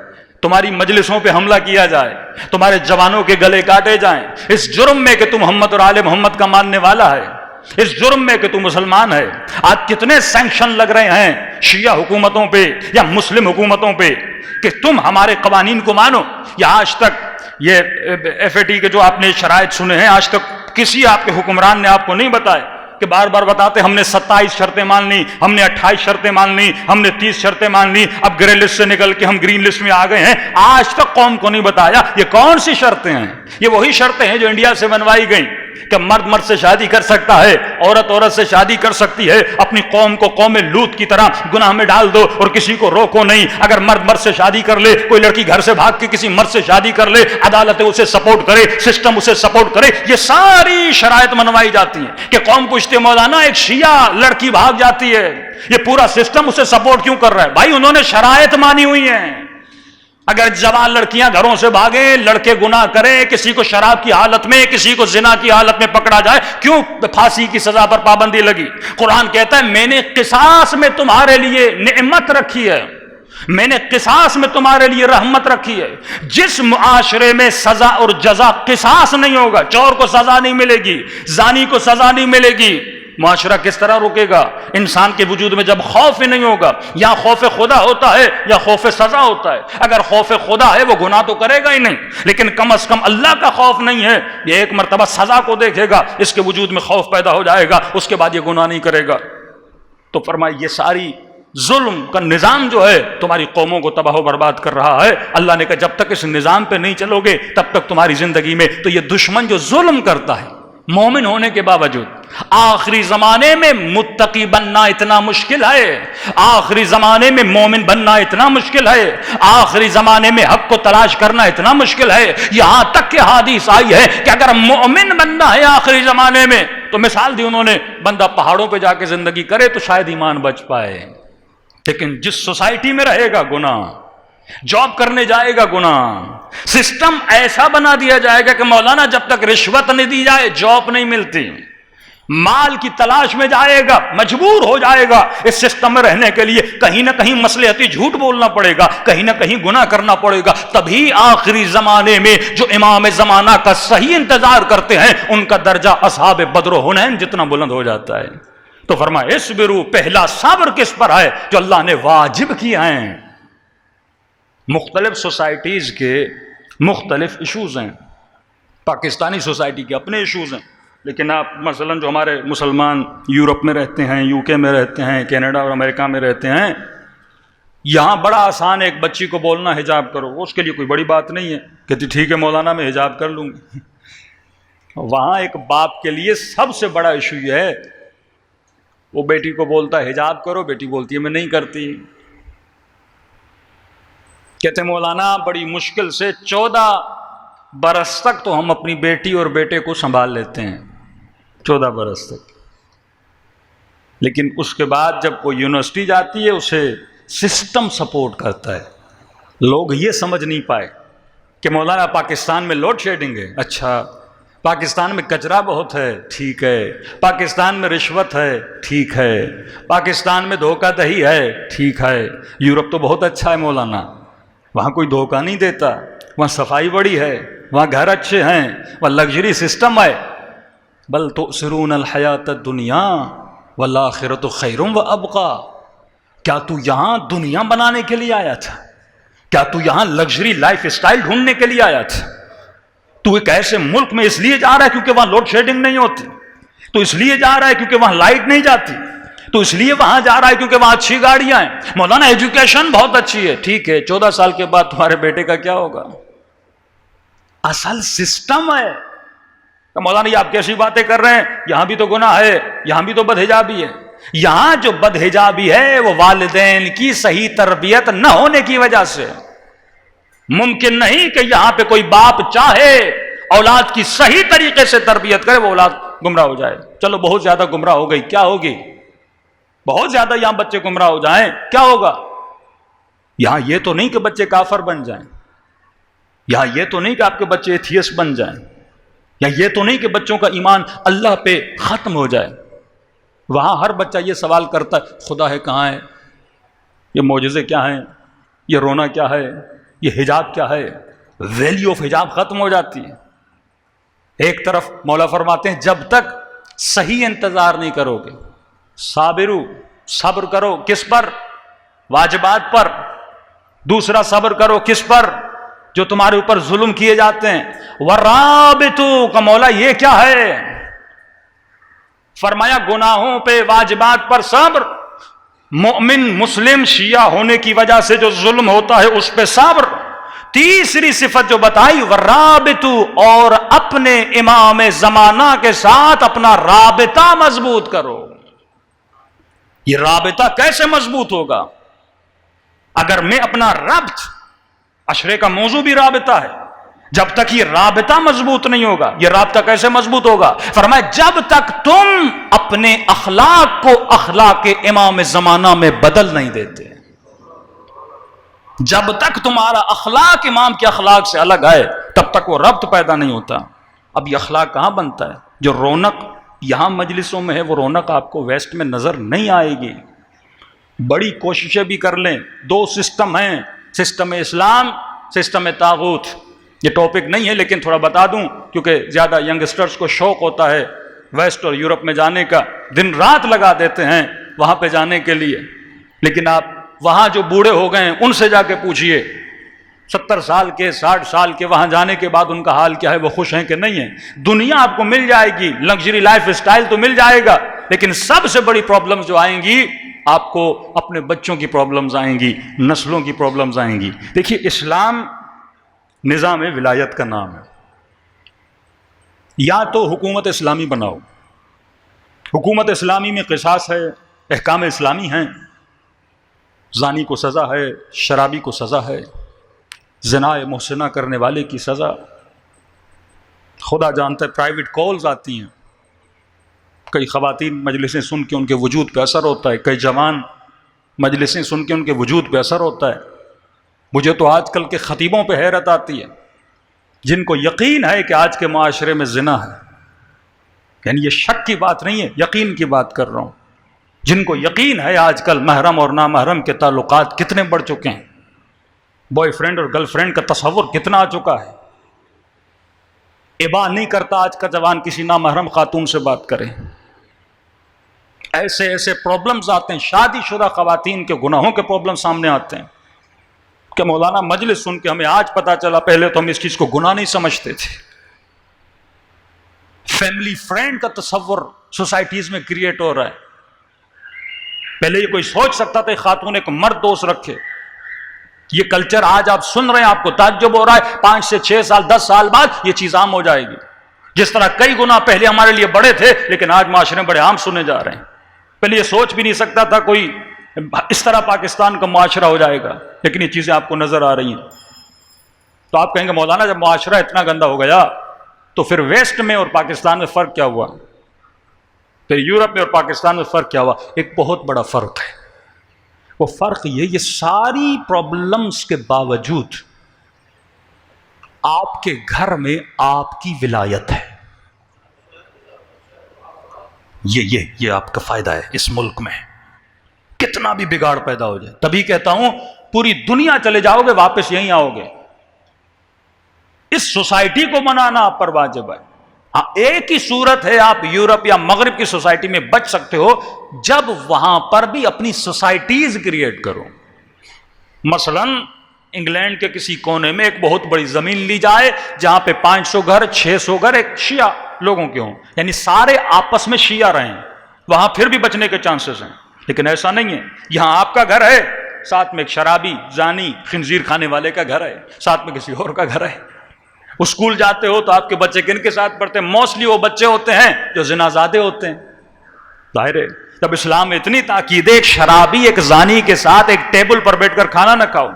تمہاری مجلسوں پہ حملہ کیا جائے، تمہارے جوانوں کے گلے کاٹے جائیں، اس جرم میں کہ تم محمد اور آل محمد کا ماننے والا ہے، اس جرم میں کہ تم مسلمان ہے. آج کتنے سینکشن لگ رہے ہیں شیعہ حکومتوں پہ یا مسلم حکومتوں پہ کہ تم ہمارے قوانین کو مانو. یا آج تک یہ ایف اے ٹی کے جو آپ نے شرائط سنے ہیں، آج تک کسی آپ کے حکمران نے آپ کو نہیں بتائے کہ بار بار بتاتے ہم نے 27 شرطیں مان لی، ہم نے 28 شرطیں مان لی، ہم نے 30 شرطیں مان لی، اب گرے لسٹ سے نکل کے ہم گرین لسٹ میں آ گئے ہیں. آج تک قوم کو نہیں بتایا یہ کون سی شرطیں ہیں. یہ وہی شرطیں ہیں جو انڈیا سے بنوائی گئیں کہ مرد مرد سے شادی کر سکتا ہے، عورت عورت سے شادی کر سکتی ہے. اپنی قوم کو قوم لوط کی طرح گناہ میں ڈال دو اور کسی کو روکو نہیں. اگر مرد مرد سے شادی کر لے، کوئی لڑکی گھر سے بھاگ کے کسی مرد سے شادی کر لے، عدالتیں اسے سپورٹ کرے، سسٹم اسے سپورٹ کرے. یہ ساری شرائط منوائی جاتی ہیں کہ قوم کو مولانا ایک شیعہ لڑکی بھاگ جاتی ہے، یہ پورا سسٹم اسے سپورٹ کیوں کر رہا ہے؟ بھائی انہوں نے شرائط مانی ہوئی ہیں. اگر جوان لڑکیاں گھروں سے بھاگیں، لڑکے گناہ کریں، کسی کو شراب کی حالت میں، کسی کو زنا کی حالت میں پکڑا جائے، کیوں پھانسی کی سزا پر پابندی لگی؟ قرآن کہتا ہے میں نے قصاص میں تمہارے لیے نعمت رکھی ہے، میں نے قصاص میں تمہارے لیے رحمت رکھی ہے. جس معاشرے میں سزا اور جزا قصاص نہیں ہوگا، چور کو سزا نہیں ملے گی، زانی کو سزا نہیں ملے گی، معاشرہ کس طرح رکے گا؟ انسان کے وجود میں جب خوف ہی نہیں ہوگا، یا خوف خدا ہوتا ہے یا خوف سزا ہوتا ہے. اگر خوف خدا ہے وہ گناہ تو کرے گا ہی نہیں، لیکن کم از کم اللہ کا خوف نہیں ہے، یہ ایک مرتبہ سزا کو دیکھے گا، اس کے وجود میں خوف پیدا ہو جائے گا، اس کے بعد یہ گناہ نہیں کرے گا. تو فرمایا یہ ساری ظلم کا نظام جو ہے تمہاری قوموں کو تباہ و برباد کر رہا ہے. اللہ نے کہا جب تک اس نظام پہ نہیں چلو گے تب تک تمہاری زندگی میں تو یہ دشمن جو ظلم کرتا ہے مومن ہونے کے باوجود، آخری زمانے میں متقی بننا اتنا مشکل ہے، آخری زمانے میں مومن بننا اتنا مشکل ہے، آخری زمانے میں حق کو تلاش کرنا اتنا مشکل ہے. یہاں تک کہ حدیث آئی ہے کہ اگر مومن بننا ہے آخری زمانے میں تو مثال دی انہوں نے، بندہ پہاڑوں پہ جا کے زندگی کرے تو شاید ایمان بچ پائے، لیکن جس سوسائٹی میں رہے گا گناہ، جاب کرنے جائے گا گناہ، سسٹم ایسا بنا دیا جائے گا کہ مولانا جب تک رشوت نہیں دی جائے جاب نہیں ملتی، مال کی تلاش میں جائے گا، مجبور ہو جائے گا اس سسٹم میں رہنے کے لیے، کہیں نہ کہیں مصلحتی جھوٹ بولنا پڑے گا، کہیں نہ کہیں گناہ کرنا پڑے گا. تبھی آخری زمانے میں جو امام زمانہ کا صحیح انتظار کرتے ہیں ان کا درجہ اصحاب بدر و حنین جتنا بلند ہو جاتا ہے. تو فرمایا اصبروا، پہلا صبر کس پر ہے؟ جو اللہ نے واجب کیا ہیں. مختلف سوسائٹیز کے مختلف ایشوز ہیں، پاکستانی سوسائٹی کے اپنے ایشوز ہیں، لیکن آپ مثلا جو ہمارے مسلمان یورپ میں رہتے ہیں، یو کے میں رہتے ہیں، کینیڈا اور امریکہ میں رہتے ہیں، یہاں بڑا آسان ہے ایک بچی کو بولنا حجاب کرو، اس کے لیے کوئی بڑی بات نہیں ہے، کہتی ٹھیک ہے مولانا میں حجاب کر لوں گی۔ وہاں ایک باپ کے لیے سب سے بڑا ایشو یہ ہے، وہ بیٹی کو بولتا ہے حجاب کرو، بیٹی بولتی ہے میں نہیں کرتی۔ کہتے مولانا بڑی مشکل سے 14 برس تک تو ہم اپنی بیٹی اور بیٹے کو سنبھال لیتے ہیں، 14 برس تک، لیکن اس کے بعد جب کوئی یونیورسٹی جاتی ہے اسے سسٹم سپورٹ کرتا ہے۔ لوگ یہ سمجھ نہیں پائے کہ مولانا پاکستان میں لوڈ شیڈنگ ہے، اچھا پاکستان میں کچرا بہت ہے، ٹھیک ہے، پاکستان میں رشوت ہے، ٹھیک ہے، پاکستان میں دھوکہ دہی ہے، ٹھیک ہے، یورپ تو بہت اچھا ہے مولانا، وہاں کوئی دھوکہ نہیں دیتا، وہاں صفائی بڑی ہے، وہاں گھر اچھے ہیں، وہاں لگژری سسٹم ہے۔ بل تؤثرون الحیات الدنیا والآخرۃ خیر وابقی۔ کیا تو یہاں دنیا بنانے کے لیے آیا تھا؟ کیا تو یہاں لگژری لائف اسٹائل ڈھونڈنے کے لیے آیا تھا؟ تو ایک ایسے ملک میں اس لیے جا رہا ہے کیونکہ وہاں لوڈ شیڈنگ نہیں ہوتی، تو اس لیے جا رہا ہے کیونکہ وہاں لائٹ نہیں جاتی، تو اس لیے وہاں جا رہا ہے کیونکہ وہاں اچھی گاڑیاں ہیں۔ مولانا ایجوکیشن بہت اچھی ہے، ٹھیک ہے، 14 سال کے بعد تمہارے بیٹے کا کیا ہوگا؟ اصل سسٹم ہے۔ تو مولانا یہ آپ کیسی باتیں کر رہے ہیں، یہاں بھی تو گناہ ہے، یہاں بھی تو بدحجابی ہے۔ یہاں جو بدحجابی ہے وہ والدین کی صحیح تربیت نہ ہونے کی وجہ سے۔ ممکن نہیں کہ یہاں پہ کوئی باپ چاہے اولاد کی صحیح طریقے سے تربیت کرے وہ اولاد گمراہ ہو جائے۔ چلو بہت زیادہ گمراہ ہو گئی، کیا ہوگی؟ بہت زیادہ یہاں بچے گمراہ ہو جائیں کیا ہوگا؟ یہاں یہ تو نہیں کہ بچے کافر بن جائیں، یہاں یہ تو نہیں کہ آپ کے بچے ایتھیسٹ بن جائیں، یا یہ تو نہیں کہ بچوں کا ایمان اللہ پہ ختم ہو جائے۔ وہاں ہر بچہ یہ سوال کرتا ہے خدا ہے کہاں ہے، یہ معجزے کیا ہیں، یہ رونا کیا ہے، یہ حجاب کیا ہے۔ ویلیو آف حجاب ختم ہو جاتی ہے۔ ایک طرف مولا فرماتے ہیں جب تک صحیح انتظار نہیں کرو گے، صابرو، صبر کرو، کس پر؟ واجبات پر۔ دوسرا صبر کرو کس پر؟ جو تمہارے اوپر ظلم کیے جاتے ہیں۔ ورابطو کا مولا یہ کیا ہے؟ فرمایا گناہوں پہ، واجبات پر صبر۔ مومن مسلم شیعہ ہونے کی وجہ سے جو ظلم ہوتا ہے اس پہ صبر۔ تیسری صفت جو بتائی ورابطو، اور اپنے امام زمانہ کے ساتھ اپنا رابطہ مضبوط کرو۔ یہ رابطہ کیسے مضبوط ہوگا؟ اگر میں اپنا ربط، عشرے کا موضوع بھی رابطہ ہے، جب تک یہ رابطہ مضبوط نہیں ہوگا، یہ رابطہ کیسے مضبوط ہوگا؟ فرمایا جب تک تم اپنے اخلاق کو اخلاق امام زمانہ میں بدل نہیں دیتے، جب تک تمہارا اخلاق امام کے اخلاق سے الگ ہے تب تک وہ ربط پیدا نہیں ہوتا۔ اب یہ اخلاق کہاں بنتا ہے؟ جو رونق یہاں مجلسوں میں ہے وہ رونق آپ کو ویسٹ میں نظر نہیں آئے گی۔ بڑی کوششیں بھی کر لیں، 2 سسٹم ہیں، سسٹم اسلام، سسٹم طاغوت۔ یہ ٹاپک نہیں ہے لیکن تھوڑا بتا دوں کیونکہ زیادہ ینگسٹرز کو شوق ہوتا ہے ویسٹ اور یورپ میں جانے کا، دن رات لگا دیتے ہیں وہاں پہ جانے کے لیے، لیکن آپ وہاں جو بوڑھے ہو گئے ہیں ان سے جا کے پوچھئے 70 سال کے 60 سال کے وہاں جانے کے بعد ان کا حال کیا ہے، وہ خوش ہیں کہ نہیں ہیں؟ دنیا آپ کو مل جائے گی، لگژری لائف اسٹائل تو مل جائے گا، لیکن سب سے بڑی پرابلمز جو آئیں گی آپ کو اپنے بچوں کی پرابلمز آئیں گی، نسلوں کی پرابلمز آئیں گی۔ دیکھیے اسلام نظام ولایت کا نام ہے، یا تو حکومت اسلامی بناؤ، حکومت اسلامی میں قصاص ہے، احکام اسلامی ہیں، زانی کو سزا ہے، شرابی کو سزا ہے، زنا محسنہ کرنے والے کی سزا۔ خدا جانتا ہے پرائیویٹ کالز آتی ہیں، کئی خواتین مجلسیں سن کے ان کے وجود پہ اثر ہوتا ہے، کئی جوان مجلسیں سن کے ان کے وجود پہ اثر ہوتا ہے۔ مجھے تو آج کل کے خطیبوں پہ حیرت آتی ہے جن کو یقین ہے کہ آج کے معاشرے میں زنا ہے، یعنی یہ شک کی بات نہیں ہے، یقین کی بات کر رہا ہوں، جن کو یقین ہے آج کل محرم اور نامحرم کے تعلقات کتنے بڑھ چکے ہیں، بوائے فرینڈ اور گرل فرینڈ کا تصور کتنا آ چکا ہے۔ ابا نہیں کرتا آج کا جوان کسی نامحرم خاتون سے بات کرے۔ ایسے ایسے پرابلمز آتے ہیں، شادی شدہ خواتین کے گناہوں کے پرابلم سامنے آتے ہیں کہ مولانا مجلس سن کے ہمیں آج پتا چلا، پہلے تو ہم اس چیز کو گناہ نہیں سمجھتے تھے۔ فیملی فرینڈ کا تصور سوسائٹیز میں کریٹ ہو رہا ہے. پہلے یہ کوئی سوچ سکتا تھا خاتون ایک مرد دوست رکھے؟ یہ کلچر آج آپ سن رہے ہیں، آپ کو تعجب ہو رہا ہے. 5 سے 6 سال 10 سال بعد یہ چیز عام ہو جائے گی. جس طرح کئی گنا پہلے ہمارے لیے بڑے تھے لیکن آج معاشرے میں بڑے عام سنے جا رہے ہیں. پہلے یہ سوچ بھی نہیں سکتا تھا کوئی اس طرح پاکستان کا معاشرہ ہو جائے گا، لیکن یہ چیزیں آپ کو نظر آ رہی ہیں. تو آپ کہیں گے مولانا جب معاشرہ اتنا گندا ہو گیا تو پھر ویسٹ میں اور پاکستان میں فرق کیا ہوا؟ پھر یورپ میں اور پاکستان میں فرق کیا ہوا؟ ایک بہت بڑا فرق ہے. وہ فرق یہ ساری پرابلمز کے باوجود آپ کے گھر میں آپ کی ولایت ہے. یہ آپ کا فائدہ ہے اس ملک میں. کتنا بھی بگاڑ پیدا ہو جائے، تبھی کہتا ہوں پوری دنیا چلے جاؤ گے واپس یہیں آؤ گے. اس سوسائٹی کو منانا آپ پر واجب ہے. ایک ہی صورت ہے آپ یورپ یا مغرب کی سوسائٹی میں بچ سکتے ہو جب وہاں پر بھی اپنی سوسائٹیز کریٹ کرو. مثلا انگلینڈ کے کسی کونے میں ایک بہت بڑی زمین لی جائے جہاں پہ 500 گھر 600 گھر ایک شیعہ لوگوں کے ہوں، یعنی سارے آپس میں شیعہ رہیں، وہاں پھر بھی بچنے کے چانسز ہیں. لیکن ایسا نہیں ہے. یہاں آپ کا گھر ہے، ساتھ میں ایک شرابی زانی خنزیر کھانے والے کا گھر ہے، ساتھ میں کسی اور کا گھر ہے. اسکول جاتے ہو تو آپ کے بچے کن کے ساتھ پڑھتے ہیں؟ موسٹلی وہ بچے ہوتے ہیں جو زنا زادے ہوتے ہیں. ظاہر ہے جب اسلام میں اتنی تاکید ہے ایک شرابی ایک زانی کے ساتھ ایک ٹیبل پر بیٹھ کر کھانا نہ کھاؤ،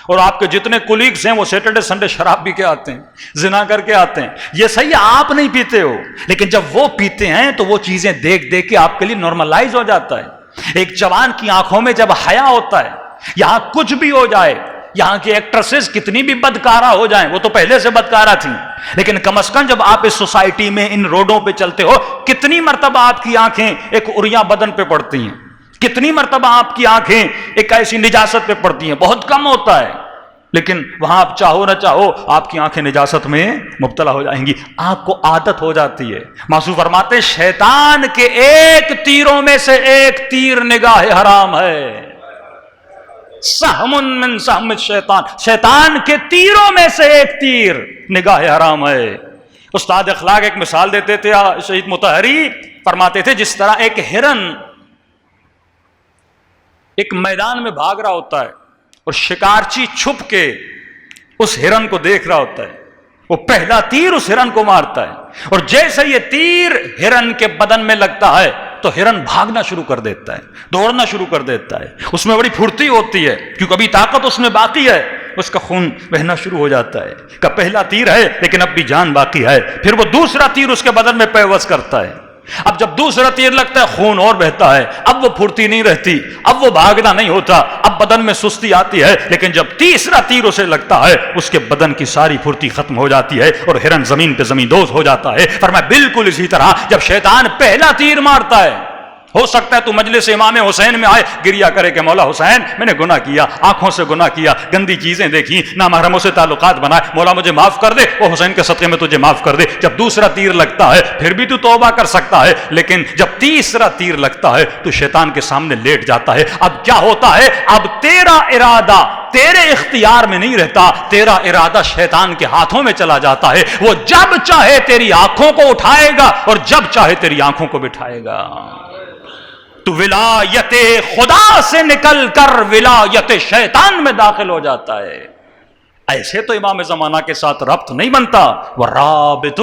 اور آپ کے جتنے کولیگز ہیں وہ سیٹرڈے سنڈے شراب پی کے آتے ہیں، زنا کر کے آتے ہیں. یہ صحیح ہے آپ نہیں پیتے ہو، لیکن جب وہ پیتے ہیں تو وہ چیزیں دیکھ دیکھ کے آپ کے لیے نارملائز ہو جاتا ہے. ایک جوان کی آنکھوں میں جب حیا ہوتا ہے، یہاں کچھ بھی ہو جائے، یہاں کی ایکٹریسز کتنی بھی بدکارہ ہو جائیں، وہ تو پہلے سے بدکارہ تھیں، لیکن کم از کم جب آپ اس سوسائٹی میں ان روڈوں پہ چلتے ہو، کتنی مرتبہ آپ کی آنکھیں ایک عریاں بدن پہ پڑتی ہیں، کتنی مرتبہ آپ کی آنکھیں ایک ایسی نجاست پہ پڑتی ہیں؟ بہت کم ہوتا ہے. لیکن وہاں آپ چاہو نہ چاہو آپ کی آنکھیں نجاست میں مبتلا ہو جائیں گی. آپ کو عادت ہو جاتی ہے. معصوم فرماتے شیطان کے ایک تیروں میں سے ایک تیر نگاہ حرام ہے. سہم من سہم الشیطان، شیطان کے تیروں میں سے ایک تیر نگاہ حرام ہے. استاد اخلاق ایک مثال دیتے تھے شہید مطہری، فرماتے تھے جس طرح ایک ہرن ایک میدان میں بھاگ رہا ہوتا ہے اور شکارچی چھپ کے اس ہرن کو دیکھ رہا ہوتا ہے، وہ پہلا تیر اس ہرن کو مارتا ہے، اور جیسے یہ تیر ہرن کے بدن میں لگتا ہے تو ہرن بھاگنا شروع کر دیتا ہے، دوڑنا شروع کر دیتا ہے. اس میں بڑی پھرتی ہوتی ہے کیونکہ ابھی طاقت اس میں باقی ہے. اس کا خون بہنا شروع ہو جاتا ہے کہ پہلا تیر ہے لیکن اب بھی جان باقی ہے. پھر وہ دوسرا تیر اس کے بدن میں پیوست کرتا ہے. اب جب دوسرا تیر لگتا ہے خون اور بہتا ہے، اب وہ پھرتی نہیں رہتی، اب وہ بھاگنا نہیں ہوتا، اب بدن میں سستی آتی ہے. لیکن جب تیسرا تیر اسے لگتا ہے اس کے بدن کی ساری پھرتی ختم ہو جاتی ہے اور ہرن زمین پہ زمین دوز ہو جاتا ہے. فرمایا بالکل اسی طرح جب شیطان پہلا تیر مارتا ہے، ہو سکتا ہے تو مجلس امام حسین میں آئے گریا کرے کہ مولا حسین میں نے گناہ کیا، آنکھوں سے گناہ کیا، گندی چیزیں دیکھی، نامحرموں سے تعلقات بنائے، مولا مجھے معاف کر دے، وہ حسین کے صدقے میں تجھے معاف کر دے. جب دوسرا تیر لگتا ہے پھر بھی تو توبہ کر سکتا ہے، لیکن جب تیسرا تیر لگتا ہے تو شیطان کے سامنے لیٹ جاتا ہے. اب کیا ہوتا ہے؟ اب تیرا ارادہ تیرے اختیار میں نہیں رہتا، تیرا ارادہ شیطان کے ہاتھوں میں چلا جاتا ہے. وہ جب چاہے تیری آنکھوں کو اٹھائے گا اور جب چاہے تیری آنکھوں کو بٹھائے گا. تو ولایت خدا سے نکل کر ولایت شیطان میں داخل ہو جاتا ہے. ایسے تو امام زمانہ کے ساتھ ربط نہیں بنتا. وَرَابِطُ،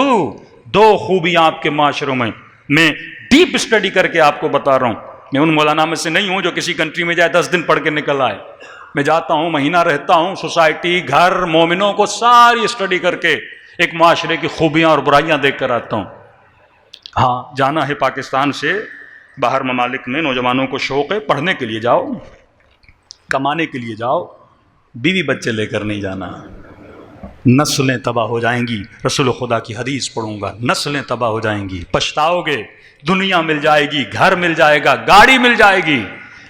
دو خوبیاں آپ کے معاشروں میں میں ڈیپ اسٹڈی کر کے آپ کو بتا رہا ہوں. میں ان مولانا میں سے نہیں ہوں جو کسی کنٹری میں جائے 10 دن پڑھ کے نکل آئے. میں جاتا ہوں، مہینہ رہتا ہوں، سوسائٹی گھر مومنوں کو ساری اسٹڈی کر کے ایک معاشرے کی خوبیاں اور برائیاں دیکھ کر آتا ہوں. ہاں جانا ہے پاکستان سے باہر ممالک میں، نوجوانوں کو شوق ہے پڑھنے کے لیے جاؤ، کمانے کے لیے جاؤ، بیوی بچے لے کر نہیں جانا. نسلیں تباہ ہو جائیں گی. رسول خدا کی حدیث پڑھوں گا، نسلیں تباہ ہو جائیں گی، پچھتاؤ گے. دنیا مل جائے گی، گھر مل جائے گا، گاڑی مل جائے گی،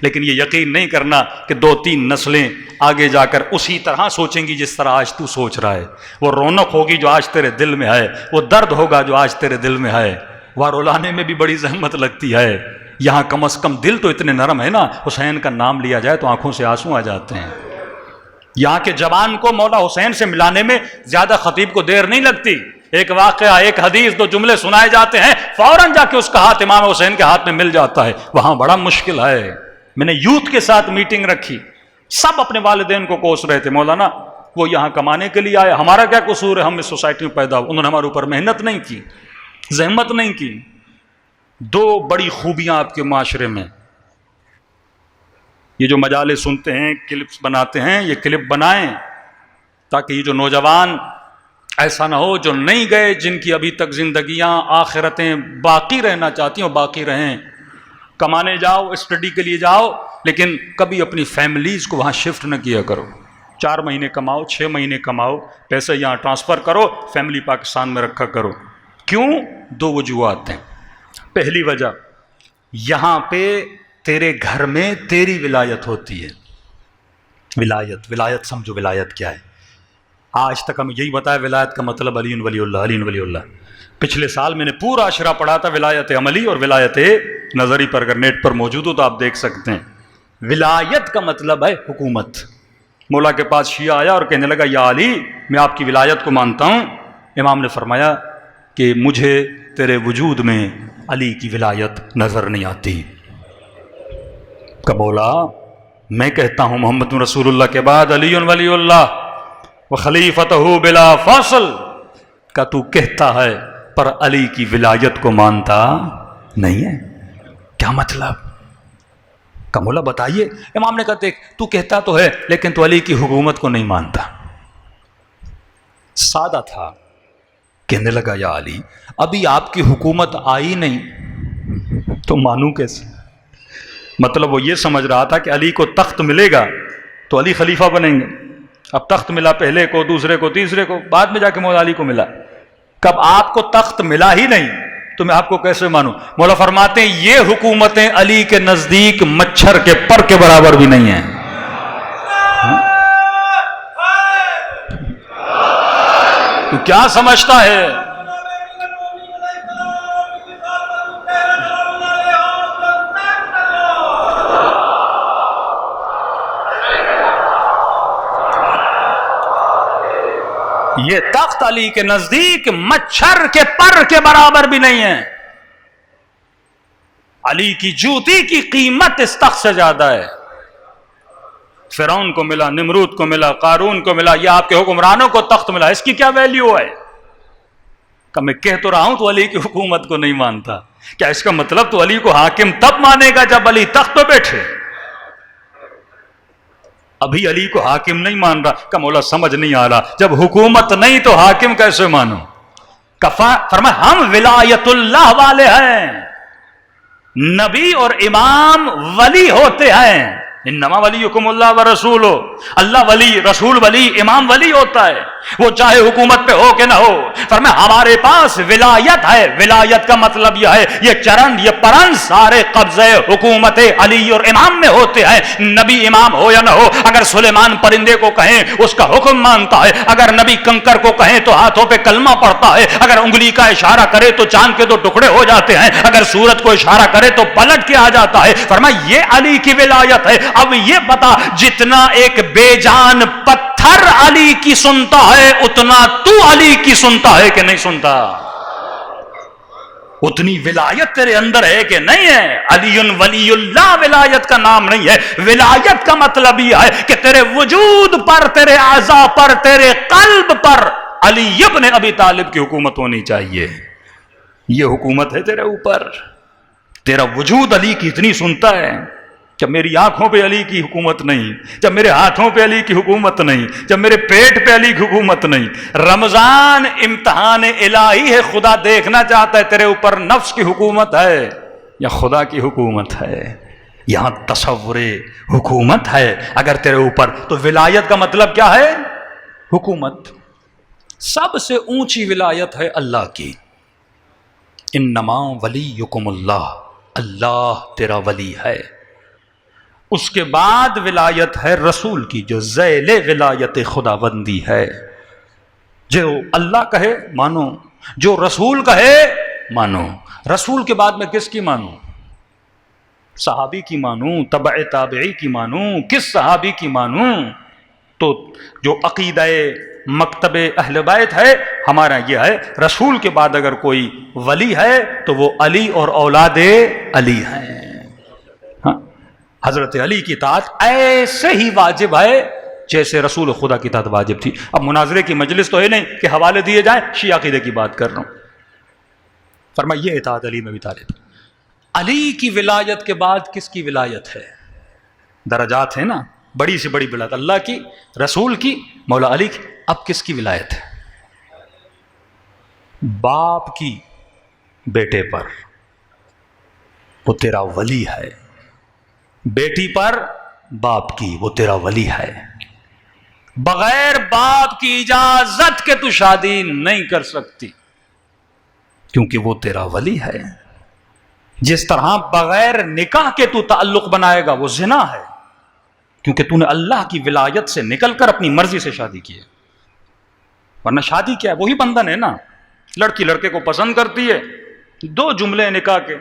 لیکن یہ یقین نہیں کرنا کہ 2-3 نسلیں آگے جا کر اسی طرح سوچیں گی جس طرح آج تو سوچ رہا ہے. وہ رونق ہوگی جو آج تیرے دل میں ہے، وہ درد ہوگا جو آج تیرے دل میں ہے. وارلانے میں بھی بڑی زحمت لگتی ہے. یہاں کم از کم دل تو اتنے نرم ہے نا، حسین کا نام لیا جائے تو آنکھوں سے آنسو آ جاتے ہیں. یہاں کے جوان کو مولا حسین سے ملانے میں زیادہ خطیب کو دیر نہیں لگتی. ایک واقعہ، ایک حدیث، دو جملے سنائے جاتے ہیں، فوراً جا کے اس کا ہاتھ امام حسین کے ہاتھ میں مل جاتا ہے. وہاں بڑا مشکل ہے. میں نے یوتھ کے ساتھ میٹنگ رکھی، سب اپنے والدین کو کوس رہے تھے، مولانا وہ یہاں کمانے کے لیے آئے، ہمارا کیا قصور ہے، ہم اس سوسائٹی میں پیدا ہوئے، انہوں نے ہمارے اوپر محنت نہیں کی، زحمت نہیں کی. دو بڑی خوبیاں آپ کے معاشرے میں، یہ جو مجالس سنتے ہیں، کلپس بناتے ہیں، یہ کلپ بنائیں تاکہ یہ جو نوجوان ایسا نہ ہو جو نہیں گئے، جن کی ابھی تک زندگیاں آخرتیں باقی رہنا چاہتی ہیں، باقی رہیں. کمانے جاؤ، اسٹڈی کے لیے جاؤ، لیکن کبھی اپنی فیملیز کو وہاں شفٹ نہ کیا کرو. 4 مہینے کماؤ، 6 مہینے کماؤ، پیسے یہاں ٹرانسفر کرو، فیملی پاکستان میں رکھا کرو. کیوں؟ 2 وجوہات ہیں. پہلی وجہ، یہاں پہ تیرے گھر میں تیری ولایت ہوتی ہے. ولایت سمجھو، ولایت کیا ہے؟ آج تک ہمیں یہی بتایا ولایت کا مطلب علی ولی اللہ، علی ولی اللہ. پچھلے سال میں نے پورا اشرا پڑھا تھا ولایت عملی اور ولایت نظری پر، اگر نیٹ پر موجود ہو تو آپ دیکھ سکتے ہیں. ولایت کا مطلب ہے حکومت. مولا کے پاس شیعہ آیا اور کہنے لگا یا علی میں آپ کی ولایت کو مانتا ہوں. امام نے فرمایا کہ مجھے تیرے وجود میں علی کی ولایت نظر نہیں آتی. کہ مولا میں کہتا ہوں محمد رسول اللہ کے بعد علی ولی اللہ وخلیفتہ بلا فاصل، کا تو کہتا ہے پر علی کی ولایت کو مانتا نہیں ہے. کیا مطلب؟ کہ مولا بتائیے. امام نے کہا دیکھ تو کہتا تو ہے لیکن تو علی کی حکومت کو نہیں مانتا. سادہ تھا. کہنے لگا یا علی ابھی آپ کی حکومت آئی نہیں تو مانوں کیسے؟ مطلب وہ یہ سمجھ رہا تھا کہ علی کو تخت ملے گا تو علی خلیفہ بنیں گے. اب تخت ملا پہلے کو، دوسرے کو، تیسرے کو، بعد میں جا کے مولا علی کو ملا. کب آپ کو تخت ملا ہی نہیں تو میں آپ کو کیسے مانوں؟ مولا فرماتے ہیں یہ حکومتیں علی کے نزدیک مچھر کے پر کے برابر بھی نہیں ہیں. تو کیا سمجھتا ہے؟ یہ تخت علی کے نزدیک مچھر کے پر کے برابر بھی نہیں ہے. علی کی جوتی کی قیمت اس تخت سے زیادہ ہے. فرعون کو ملا، نمرود کو ملا، قارون کو ملا، یہ آپ کے حکمرانوں کو تخت ملا، اس کی کیا ویلیو ہے؟ کہ میں کہہ تو رہا ہوں تو علی کی حکومت کو نہیں مانتا. کیا اس کا مطلب تو علی کو حاکم تب مانے گا جب علی تخت پہ بیٹھے؟ ابھی علی کو حاکم نہیں مان رہا. کہ مولا سمجھ نہیں آ رہا، جب حکومت نہیں تو حاکم کیسے مانو؟ فرمایا ہم ولایت اللہ والے ہیں. نبی اور امام ولی ہوتے ہیں. انما ولیکم اللہ ورسولہ، اللہ ولی، رسول ولی، امام ولی ہوتا ہے، وہ چاہے حکومت پہ ہو کہ نہ ہو. فرمایا ہمارے پاس ولایت ہے. ولایت کا مطلب یہ ہے یہ چرن، یہ پرن سارے قبضے حکومت علی اور امام میں ہوتے ہیں. نبی امام ہو یا نہ ہو، اگر سلیمان پرندے کو کہیں اس کا حکم مانتا ہے، اگر نبی کنکر کو کہیں تو ہاتھوں پہ کلمہ پڑتا ہے، اگر انگلی کا اشارہ کرے تو چاند کے 2 ٹکڑے ہو جاتے ہیں، اگر سورج کو اشارہ کرے تو پلٹ کے آ جاتا ہے. فرمایا یہ علی کی ولایت ہے. اب یہ بتا جتنا ایک بے جان پتھر علی کی سنتا ہے اتنا تو علی کی سنتا ہے کہ نہیں سنتا؟ اتنی ولایت تیرے اندر ہے کہ نہیں ہے؟ علی ولی اللہ ولایت کا نام نہیں ہے. ولایت کا مطلب یہ ہے کہ تیرے وجود پر، تیرے اعضاء پر، تیرے قلب پر علی ابن ابی طالب کی حکومت ہونی چاہیے. یہ حکومت ہے تیرے اوپر. تیرا وجود علی کی اتنی سنتا ہے. جب میری آنکھوں پہ علی کی حکومت نہیں، جب میرے ہاتھوں پہ علی کی حکومت نہیں، جب میرے پیٹ پہ علی کی حکومت نہیں. رمضان امتحان الہی ہے. خدا دیکھنا چاہتا ہے تیرے اوپر نفس کی حکومت ہے یا خدا کی حکومت ہے. یہاں تصور حکومت ہے اگر تیرے اوپر، تو ولایت کا مطلب کیا ہے؟ حکومت. سب سے اونچی ولایت ہے اللہ کی. انما ولیکم اللہ، اللہ تیرا ولی ہے. اس کے بعد ولایت ہے رسول کی جو ذیل ولایت خداوندی ہے. جو اللہ کہے مانو، جو رسول کہے مانو. رسول کے بعد میں کس کی مانوں؟ صحابی کی مانوں، تبع تابعی کی مانوں، کس صحابی کی مانوں؟ تو جو عقیدہ مکتب اہل بیت ہے، ہمارا یہ ہے رسول کے بعد اگر کوئی ولی ہے تو وہ علی اور اولاد علی ہیں۔ ہاں، حضرت علی کی اطاعت ایسے ہی واجب ہے جیسے رسول خدا کی اطاعت واجب تھی۔ اب مناظرے کی مجلس تو ہے نہیں کہ حوالے دیے جائیں، شیعہ عقیدے کی بات کر رہا ہوں۔ فرمایا یہ اطاعت علی میں بھی طالب۔ علی کی ولایت کے بعد کس کی ولایت ہے؟ درجات ہیں نا، بڑی سے بڑی ولایت اللہ کی، رسول کی، مولا علی کی۔ اب کس کی ولایت ہے؟ باپ کی بیٹے پر، وہ تیرا ولی ہے۔ بیٹی پر باپ کی، وہ تیرا ولی ہے۔ بغیر باپ کی اجازت کے تو شادی نہیں کر سکتی، کیونکہ وہ تیرا ولی ہے۔ جس طرح بغیر نکاح کے تو تعلق بنائے گا وہ زنا ہے، کیونکہ تو نے اللہ کی ولایت سے نکل کر اپنی مرضی سے شادی کی ہے۔ ورنہ شادی کیا ہے؟ وہی بندھن ہے نا۔ لڑکی لڑکے کو پسند کرتی ہے، دو جملے نکاح کے،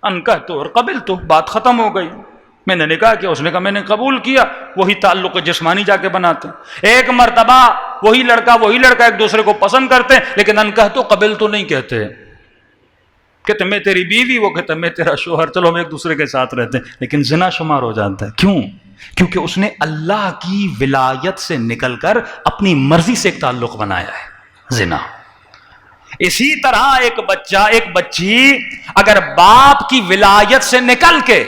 انکحت اور قبلت، بات ختم ہو گئی۔ میں نے نکاح کیا، اس نے کہا میں نے قبول کیا، وہی تعلق جسمانی جا کے بناتے ہیں۔ ایک مرتبہ وہی لڑکا ایک دوسرے کو پسند کرتے ہیں، لیکن انکحت قبلت نہیں کہتے، کہتے میں تیری بیوی، وہ کہتا میں تیرا شوہر، چلو ہم ایک دوسرے کے ساتھ رہتے ہیں، لیکن زنا شمار ہو جاتا ہے۔ کیوں؟ کیونکہ اس نے اللہ کی ولایت سے نکل کر اپنی مرضی سے ایک تعلق بنایا ہے، زنا۔ اسی طرح ایک بچہ، ایک بچی اگر باپ کی ولایت سے نکل کے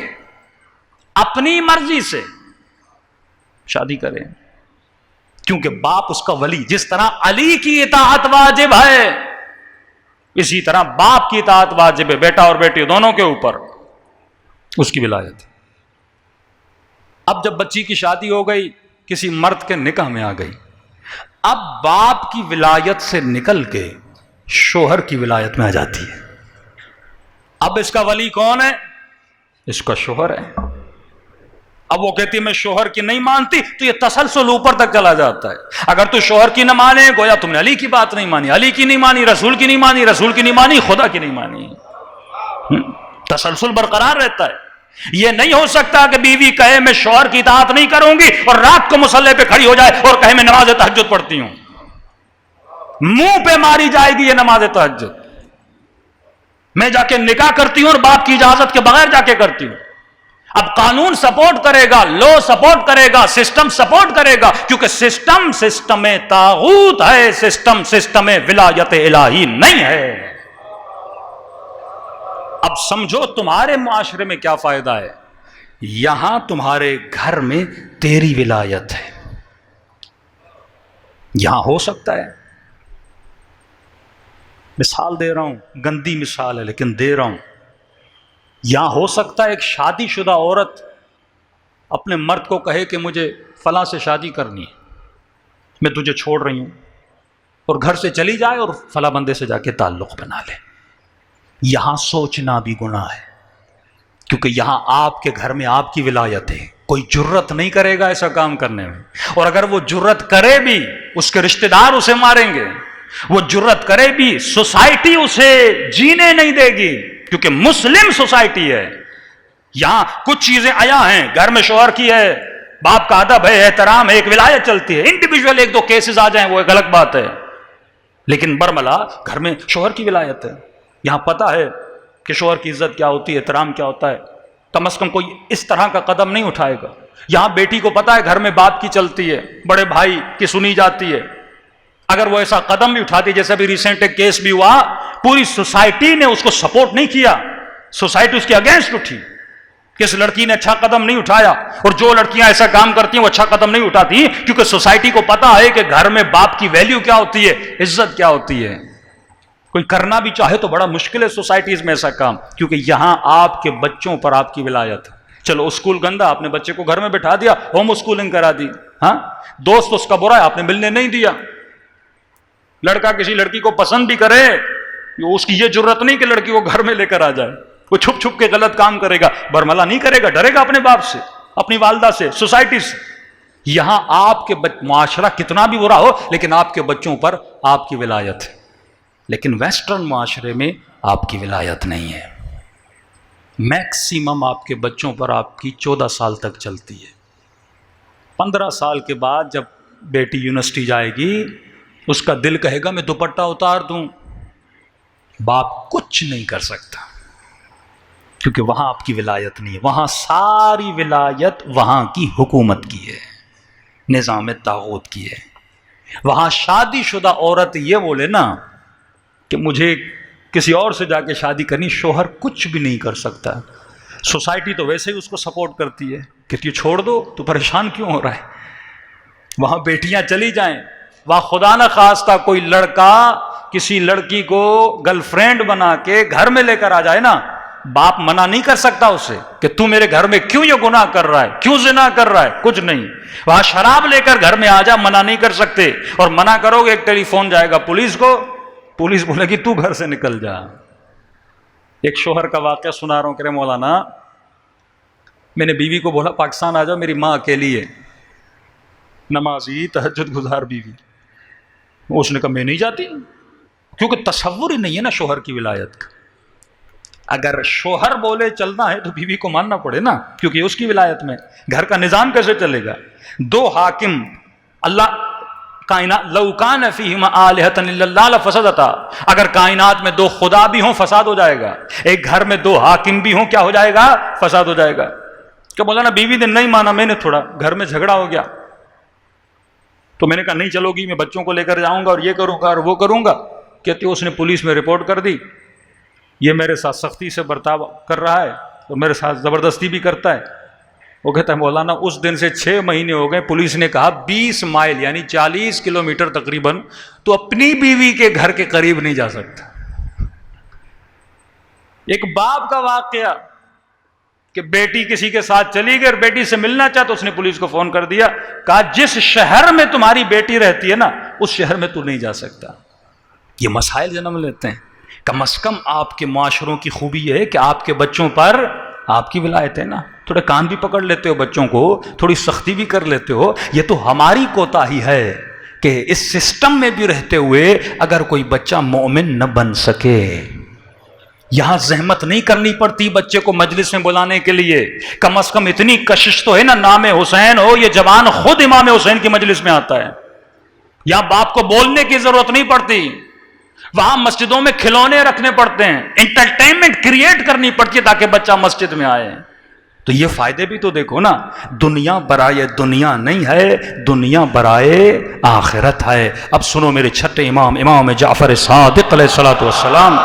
اپنی مرضی سے شادی کرے، کیونکہ باپ اس کا ولی، جس طرح علی کی اطاعت واجب ہے اسی طرح باپ کی اطاعت واجب ہے، بیٹا اور بیٹی دونوں کے اوپر اس کی ولایت۔ اب جب بچی کی شادی ہو گئی، کسی مرد کے نکاح میں آ گئی، اب باپ کی ولایت سے نکل کے شوہر کی ولایت میں آ جاتی ہے۔ اب اس کا ولی کون ہے؟ اس کا شوہر ہے۔ اب وہ کہتی ہے میں شوہر کی نہیں مانتی، تو یہ تسلسل اوپر تک چلا جاتا ہے۔ اگر تو شوہر کی نہ مانے، گویا تم نے علی کی بات نہیں مانی، علی کی نہیں مانی، رسول کی نہیں مانی، رسول کی نہیں مانی، خدا کی نہیں مانی۔ تسلسل برقرار رہتا ہے۔ یہ نہیں ہو سکتا کہ بیوی کہے میں شوہر کی اطاعت نہیں کروں گی اور رات کو مصلی پہ کھڑی ہو جائے اور کہے میں نماز تہجد پڑھتی ہوں۔ منہ پہ ماری جائے گی یہ نماز تہجد۔ میں جا کے نکاح کرتی ہوں اور باپ کی اجازت کے بغیر جا کے کرتی ہوں۔ اب قانون سپورٹ کرے گا، لو سپورٹ کرے گا، سسٹم سپورٹ کرے گا، کیونکہ سسٹم طاغوت ہے، سسٹم ولایت الہی نہیں ہے۔ اب سمجھو تمہارے معاشرے میں کیا فائدہ ہے۔ یہاں تمہارے گھر میں تیری ولایت ہے، یہاں ہو سکتا ہے، مثال دے رہا ہوں، گندی مثال ہے لیکن دے رہا ہوں، یہاں ہو سکتا ہے ایک شادی شدہ عورت اپنے مرد کو کہے کہ مجھے فلاں سے شادی کرنی ہے، میں تجھے چھوڑ رہی ہوں، اور گھر سے چلی جائے اور فلاں بندے سے جا کے تعلق بنا لے۔ یہاں سوچنا بھی گناہ ہے، کیونکہ یہاں آپ کے گھر میں آپ کی ولایت ہے، کوئی جرت نہیں کرے گا ایسا کام کرنے میں، اور اگر وہ جرت کرے بھی اس کے رشتہ دار اسے ماریں گے، وہ جرت کرے بھی سوسائٹی اسے جینے نہیں دے گی، کیونکہ مسلم سوسائٹی ہے۔ یہاں کچھ چیزیں آیا ہیں، گھر میں شوہر کی ہے، باپ کا ادب ہے، احترام ہے، ایک ولایت چلتی ہے، انڈیویجول ایک دو کیسز آ جائیں وہ ایک الگ بات ہے، لیکن برملا گھر میں شوہر کی ولایت ہے۔ یہاں پتہ ہے کہ شوہر کی عزت کیا ہوتی ہے، احترام کیا ہوتا ہے، کم از کم کوئی اس طرح کا قدم نہیں اٹھائے گا۔ یہاں بیٹی کو پتہ ہے گھر میں باپ کی چلتی ہے، بڑے بھائی کی سنی جاتی ہے، اگر وہ ایسا قدم بھی اٹھاتی، جیسے ابھی ریسنٹ ایک کیس بھی ہوا، پوری سوسائٹی نے اس کو سپورٹ نہیں کیا، سوسائٹی اس کے اگینسٹ اٹھی کہ اس لڑکی نے اچھا قدم نہیں اٹھایا، اور جو لڑکیاں ایسا کام کرتی ہیں وہ اچھا قدم نہیں اٹھاتی، کیونکہ سوسائٹی کو پتا ہے کہ گھر میں باپ کی ویلیو کیا ہوتی ہے، عزت کیا ہوتی ہے۔ کوئی کرنا بھی چاہے تو بڑا مشکل ہے سوسائٹیز میں ایسا کام، کیونکہ یہاں آپ کے بچوں پر آپ کی ولایت ہے۔ چلو اسکول گندا، آپ نے بچے کو گھر میں بٹھا دیا، ہوم اسکولنگ کرا دی، ہاں، دوست اس کا برا ہے، آپ نے ملنے نہیں دیا۔ لڑکا کسی لڑکی کو پسند بھی کرے، اس کی یہ جرت نہیں کہ لڑکی کو گھر میں لے کر آ جائے، وہ چھپ چھپ کے غلط کام کرے گا، برملا نہیں کرے گا، ڈرے گا اپنے باپ سے، اپنی والدہ سے، سوسائٹی سے۔ یہاں آپ کے معاشرہ کتنا بھی برا ہو لیکن آپ کے بچوں پر آپ کی ولایت ہے، لیکن ویسٹرن معاشرے میں آپ کی ولایت نہیں ہے۔ میکسیمم آپ کے بچوں پر آپ کی 14 سال تک چلتی ہے، 15 سال کے بعد جب بیٹی یونیورسٹی جائے گی، اس کا دل کہے گا میں دوپٹہ اتار دوں، باپ کچھ نہیں کر سکتا، کیونکہ وہاں آپ کی ولایت نہیں ہے، وہاں ساری ولایت وہاں کی حکومت کی ہے، نظام طاغوت کی ہے۔ وہاں شادی شدہ عورت یہ بولے نا کہ مجھے کسی اور سے جا کے شادی کرنی، شوہر کچھ بھی نہیں کر سکتا۔ سوسائٹی تو ویسے ہی اس کو سپورٹ کرتی ہے کہ یہ چھوڑ دو، تو پریشان کیوں ہو رہا ہے۔ وہاں بیٹیاں چلی جائیں، وہاں خدا نہ خواستہ کوئی لڑکا کسی لڑکی کو گرل فرینڈ بنا کے گھر میں لے کر آ جائے نا، باپ منع نہیں کر سکتا اسے کہ تو میرے گھر میں کیوں یہ گناہ کر رہا ہے، کیوں زنا کر رہا ہے، کچھ نہیں۔ وہاں شراب لے کر گھر میں آ جا، منع نہیں کر سکتے، اور منع کرو گے ایک ٹیلی فون جائے گا پولیس کو، پولیس بولے گی تو گھر سے نکل جا۔ ایک شوہر کا واقعہ سنا رہا ہوں کہ مولانا، میں نے بیوی کو بولا پاکستان آ جاؤ، میری ماں اکیلی ہے، نمازی تہجد گزار بیوی۔ اس نے کہا میں نہیں جاتی، کیونکہ تصور ہی نہیں ہے نا شوہر کی ولایت کا۔ اگر شوہر بولے چلنا ہے تو بیوی کو ماننا پڑے نا، کیونکہ اس کی ولایت میں گھر کا نظام کیسے چلے گا۔ دو حاکم، اللہ کائنات لو کان فیہما آلہۃ الا اللہ لفسدتا، اگر کائنات میں دو خدا بھی ہوں فساد ہو جائے گا، ایک گھر میں دو حاکم بھی ہوں کیا ہو جائے گا، فساد ہو جائے گا۔ کہ بولا نا بیوی نے نہیں مانا، میں نے تھوڑا گھر میں جھگڑا ہو گیا تو میں نے کہا نہیں چلو گی، میں بچوں کو لے کر جاؤں گا اور یہ کروں گا اور وہ کروں گا۔ کہتی اس نے پولیس میں رپورٹ کر دی، یہ میرے ساتھ سختی سے برتاؤ کر رہا ہے اور میرے ساتھ زبردستی بھی کرتا ہے۔ وہ کہتا ہے مولانا اس دن سے 6 مہینے ہو گئے، پولیس نے کہا 20 مائل یعنی 40 کلومیٹر تقریباً تو اپنی بیوی کے گھر کے قریب نہیں جا سکتا۔ ایک باپ کا واقعہ کہ بیٹی کسی کے ساتھ چلی گئی اور بیٹی سے ملنا چاہتا، اس نے پولیس کو فون کر دیا، کہا جس شہر میں تمہاری بیٹی رہتی ہے نا اس شہر میں تو نہیں جا سکتا۔ یہ مسائل جنم لیتے ہیں۔ کم از کم آپ کے معاشروں کی خوبی یہ ہے کہ آپ کے بچوں پر آپ کی ولایت ہے نا، تھوڑے کان بھی پکڑ لیتے ہو بچوں کو، تھوڑی سختی بھی کر لیتے ہو۔ یہ تو ہماری کوتاہی ہے کہ اس سسٹم میں بھی رہتے ہوئے اگر کوئی بچہ مومن نہ بن سکے، یہاں زحمت نہیں کرنی پڑتی بچے کو مجلس میں بلانے کے لیے، کم از کم اتنی کشش تو ہے نا، نام حسین ہو، یہ جوان خود امام حسین کی مجلس میں آتا ہے، یہاں باپ کو بولنے کی ضرورت نہیں پڑتی۔ وہاں مسجدوں میں کھلونے رکھنے پڑتے ہیں، انٹرٹینمنٹ کریٹ کرنی پڑتی ہے تاکہ بچہ مسجد میں آئے۔ تو یہ فائدے بھی تو دیکھو نا، دنیا برائے دنیا نہیں ہے، دنیا برائے آخرت ہے۔ اب سنو میرے چھٹے امام، امام جعفر صادق علیہ الصلوۃ والسلام،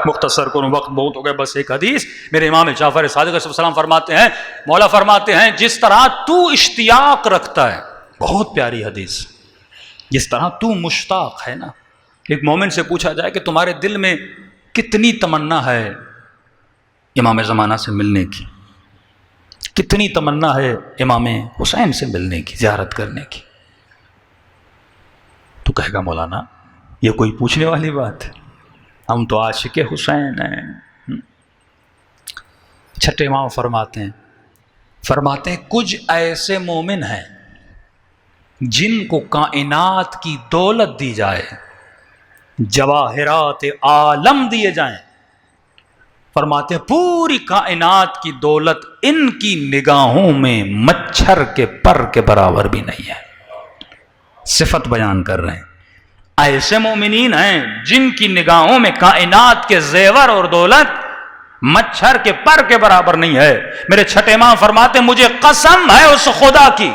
مختصر کروں وقت بہت ہو گیا، بس ایک حدیث میرے امام جعفر صادق علیہ السلام فرماتے ہیں، مولا فرماتے ہیں جس طرح تو اشتیاق رکھتا ہے، بہت پیاری حدیث، جس طرح تو مشتاق ہے نا۔ ایک مومن سے پوچھا جائے کہ تمہارے دل میں کتنی تمنا ہے امام زمانہ سے ملنے کی، کتنی تمنا ہے امام حسین سے ملنے کی، زیارت کرنے کی، تو کہے گا مولانا یہ کوئی پوچھنے والی بات ہے، ہم تو عاشق حسین ہیں۔ چھٹے امام فرماتے ہیں کچھ ایسے مومن ہیں جن کو کائنات کی دولت دی جائے، جواہرات عالم دیے جائیں، فرماتے ہیں پوری کائنات کی دولت ان کی نگاہوں میں مچھر کے پر کے برابر بھی نہیں ہے۔ صفت بیان کر رہے ہیں، ایسے مومنین ہیں جن کی نگاہوں میں کائنات کے زیور اور دولت مچھر کے پر کے برابر نہیں ہے۔ میرے چھٹے امام فرماتے ہیں مجھے قسم ہے اس خدا کی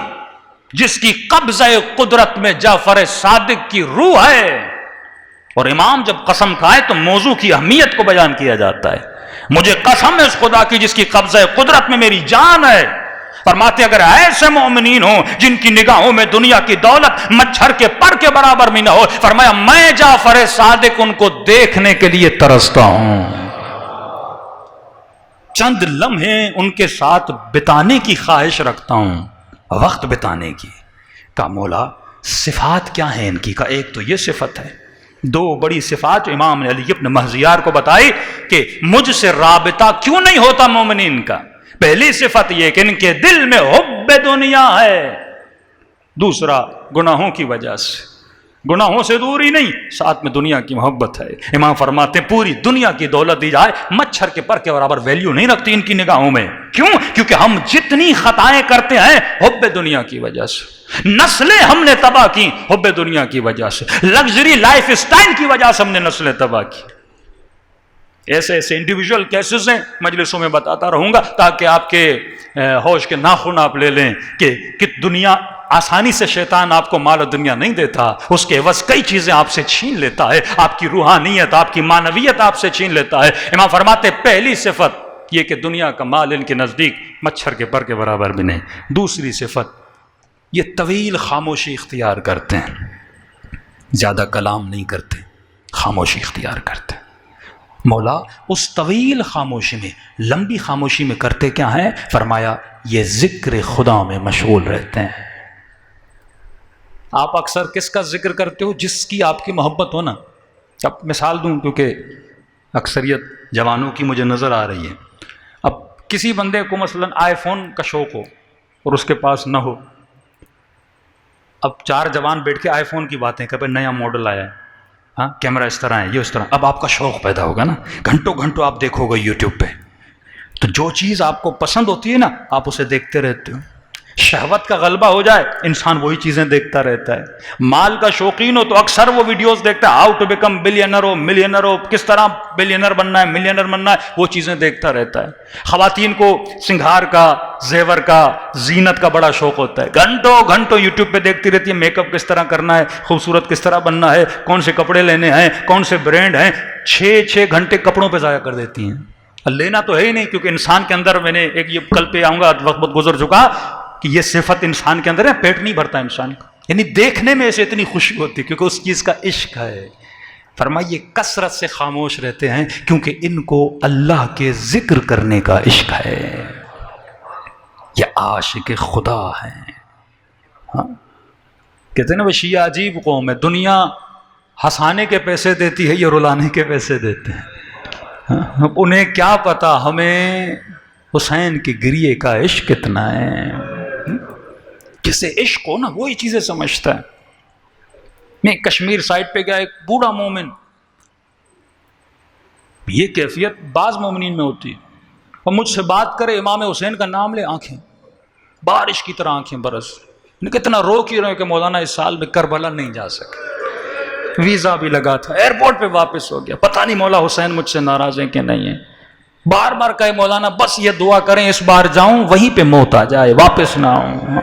جس کی قبضہ قدرت میں جعفر صادق کی روح ہے۔ اور امام جب قسم کھائے تو موضوع کی اہمیت کو بیان کیا جاتا ہے، مجھے قسم ہے اس خدا کی جس کی قبضہ قدرت میں میری جان ہے۔ فرماتے اگر ایسے مومنین ہوں جن کی نگاہوں میں دنیا کی دولت مچھر کے پر کے برابر بھی نہ ہو، فرمایا میں جعفر صادق ان کو دیکھنے کے لیے ترستا ہوں، چند لمحے ان کے ساتھ بتانے کی خواہش رکھتا ہوں، وقت بتانے کی۔ کہا مولا صفات کیا ہیں ان کی؟ کا ایک تو یہ صفت ہے، دو بڑی صفات امام نے علی ابن مہزیار کو بتائی کہ مجھ سے رابطہ کیوں نہیں ہوتا مومنین کا۔ پہلی صفت یہ کہ ان کے دل میں حب دنیا ہے، دوسرا گناہوں کی وجہ سے، گناہوں سے دوری نہیں، ساتھ میں دنیا کی محبت ہے۔ امام فرماتے ہیں پوری دنیا کی دولت دی جائے مچھر کے پر کے برابر ویلیو نہیں رکھتی ان کی نگاہوں میں۔ کیوں؟ کیونکہ ہم جتنی خطائیں کرتے ہیں حب دنیا کی وجہ سے، نسلیں ہم نے تباہ کی حب دنیا کی وجہ سے، لگژری لائف اسٹائل کی وجہ سے ہم نے نسلیں تباہ کی۔ ایسے ایسے انڈیویجول کیسز ہیں، مجلسوں میں بتاتا رہوں گا تاکہ آپ کے ہوش کے ناخن آپ لے لیں کہ دنیا آسانی سے شیطان آپ کو مال و دنیا نہیں دیتا، اس کے عوض کئی چیزیں آپ سے چھین لیتا ہے، آپ کی روحانیت، آپ کی معنویت آپ سے چھین لیتا ہے۔ امام فرماتے پہلی صفت یہ کہ دنیا کا مال ان کے نزدیک مچھر کے پر کے برابر بھی نہیں۔ دوسری صفت یہ طویل خاموشی اختیار کرتے ہیں، زیادہ کلام نہیں کرتے، خاموشی اختیار کرتے ہیں۔ مولا اس طویل خاموشی میں، لمبی خاموشی میں کرتے کیا ہیں؟ فرمایا یہ ذکر خدا میں مشغول رہتے ہیں۔ آپ اکثر کس کا ذکر کرتے ہو؟ جس کی آپ کی محبت ہو نا۔ اب مثال دوں کیونکہ اکثریت جوانوں کی مجھے نظر آ رہی ہے۔ اب کسی بندے کو مثلا آئی فون کا شوق ہو اور اس کے پاس نہ ہو، اب چار جوان بیٹھ کے آئی فون کی باتیں کہ نیا ماڈل آیا ہے، ہاں کیمرہ اس طرح ہے، یہ اس طرح، اب آپ کا شوق پیدا ہوگا نا، گھنٹوں گھنٹوں آپ دیکھو گے یوٹیوب پہ، تو جو چیز آپ کو پسند ہوتی ہے نا آپ اسے دیکھتے رہتے ہو۔ شہوت کا غلبہ ہو جائے انسان وہی چیزیں دیکھتا رہتا ہے۔ مال کا شوقین ہو تو اکثر وہ ویڈیوز دیکھتا ہے، ہاؤ ٹو بیکم بلینر ہو، ملینر ہو، کس طرح بلینر بننا ہے، ملینر بننا ہے، وہ چیزیں دیکھتا رہتا ہے۔ خواتین کو سنگھار کا، زیور کا، زینت کا بڑا شوق ہوتا ہے، گھنٹوں گھنٹوں یوٹیوب پہ دیکھتی رہتی ہے، میک اپ کس طرح کرنا ہے، خوبصورت کس طرح بننا ہے، کون سے کپڑے لینے ہیں، کون سے برانڈ ہیں، 6 گھنٹے کپڑوں پہ ضائع کر دیتی ہیں۔ لینا تو ہے ہی نہیں، کیونکہ انسان کے اندر، میں نے ایک یہ کل پہ آؤں گا، وقت بہت گزر چکا، کہ یہ صفت انسان کے اندر ہے، پیٹ نہیں بھرتا انسان کا، یعنی دیکھنے میں اسے اتنی خوشی ہوتی ہے کیونکہ اس چیز کا عشق ہے۔ فرمائیے کثرت سے خاموش رہتے ہیں کیونکہ ان کو اللہ کے ذکر کرنے کا عشق ہے، یہ عاشق خدا ہیں۔ ہاں کہتے ہیں نا وہ شیعہ عجیب قوم ہے، دنیا ہنسانے کے پیسے دیتی ہے، یہ رلانے کے پیسے دیتے ہیں۔ انہیں کیا پتا ہمیں حسین کے گریے کا عشق کتنا ہے۔ جسے عشق ہو نا وہی چیزیں سمجھتا ہے۔ میں کشمیر سائٹ پہ گیا، ایک بوڑھا مومن، یہ کیفیت بعض مومنین میں ہوتی ہے، اور مجھ سے بات کرے، امام حسین کا نام لے، آنکھیں بارش کی طرح آنکھیں برس، کتنا رو کی رہے کہ مولانا اس سال میں کربلا نہیں جا سکے، ویزا بھی لگا تھا، ایئرپورٹ پہ واپس ہو گیا، پتہ نہیں مولا حسین مجھ سے ناراض ہیں کہ نہیں ہیں۔ بار بار کہے مولانا بس یہ دعا کریں اس بار جاؤں وہیں پہ موت آ جائے، واپس نہ آؤں۔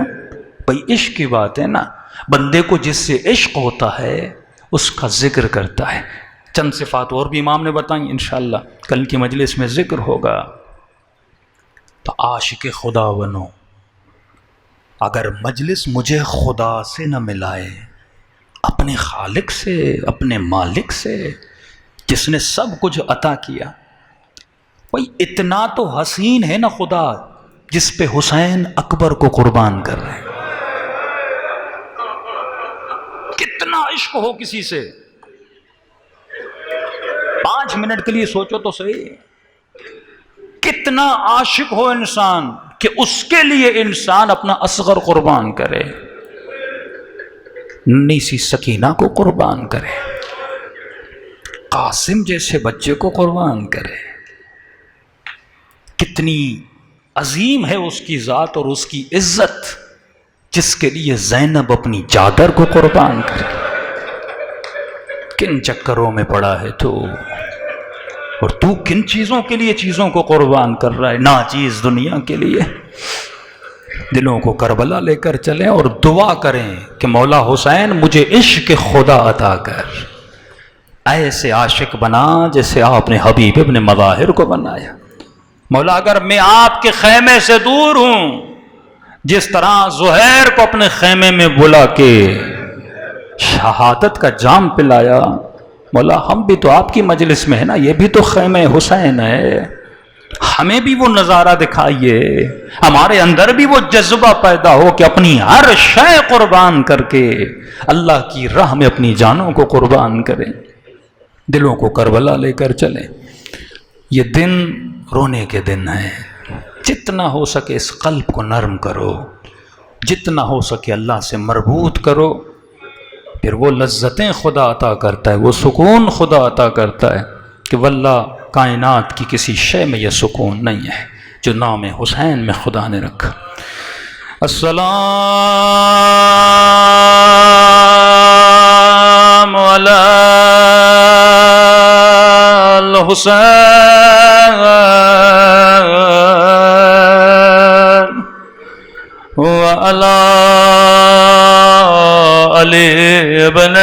بھئی عشق کی بات ہے نا، بندے کو جس سے عشق ہوتا ہے اس کا ذکر کرتا ہے۔ چند صفات اور بھی امام نے بتائیں، انشاءاللہ کل کی مجلس میں ذکر ہوگا۔ تو عاشق خدا بنو۔ اگر مجلس مجھے خدا سے نہ ملائے، اپنے خالق سے، اپنے مالک سے، جس نے سب کچھ عطا کیا، بھئی اتنا تو حسین ہے نا خدا جس پہ حسین اکبر کو قربان کر رہے ہیں۔ کتنا عشق ہو کسی سے، 5 منٹ کے لیے سوچو تو صحیح، کتنا عاشق ہو انسان کہ اس کے لیے انسان اپنا اصغر قربان کرے، ننھی سی سکینہ کو قربان کرے، قاسم جیسے بچے کو قربان کرے۔ کتنی عظیم ہے اس کی ذات اور اس کی عزت، جس کے لیے زینب اپنی چادر کو قربان کرے۔ کن چکروں میں پڑا ہے تو، اور تو کن چیزوں کے لیے چیزوں کو قربان کر رہا ہے، ناچیز دنیا کے لیے۔ دلوں کو کربلا لے کر چلیں اور دعا کریں کہ مولا حسین مجھے عشق خدا عطا کر، ایسے عاشق بنا جیسے آپ نے حبیب ابن مظاہر کو بنایا۔ مولا اگر میں آپ کے خیمے سے دور ہوں، جس طرح زہیر کو اپنے خیمے میں بلا کے شہادت کا جام پلایا، مولا ہم بھی تو آپ کی مجلس میں ہے نا، یہ بھی تو خیمے حسین ہے، ہمیں بھی وہ نظارہ دکھائیے، ہمارے اندر بھی وہ جذبہ پیدا ہو کہ اپنی ہر شے قربان کر کے اللہ کی راہ میں اپنی جانوں کو قربان کریں۔ دلوں کو کربلا لے کر چلیں۔ یہ دن رونے کے دن ہیں، جتنا ہو سکے اس قلب کو نرم کرو، جتنا ہو سکے اللہ سے مربوط کرو، پھر وہ لذتیں خدا عطا کرتا ہے، وہ سکون خدا عطا کرتا ہے کہ واللہ کائنات کی کسی شے میں یہ سکون نہیں ہے۔ جو نام حسین میں خدا نے رکھا. السلام علی الحسین وعلی علی ابن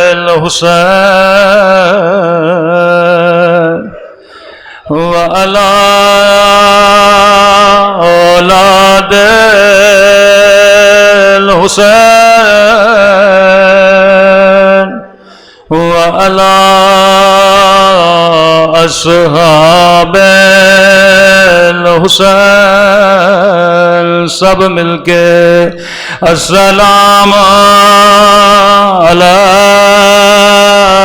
الحسین وعلی اولاد الحسین وعلی اصحاب الحسین. سب مل کے السلام علی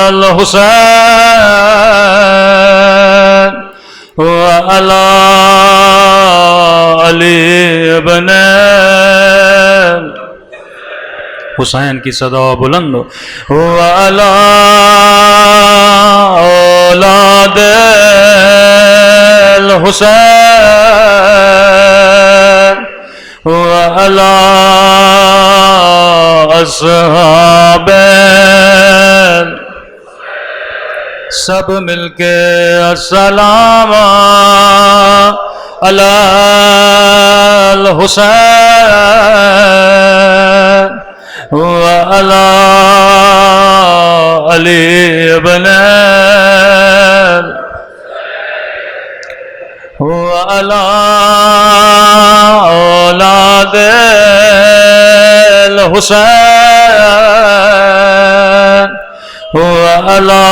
الحسین وعلی علی ابن حسین کی صدا بلند ہو. وعلی اولاد الحسین وعلی اصحاب. سب مل کے السلام علی الحسین وعلی علی ابن وعلی اولاد الحسین وعلی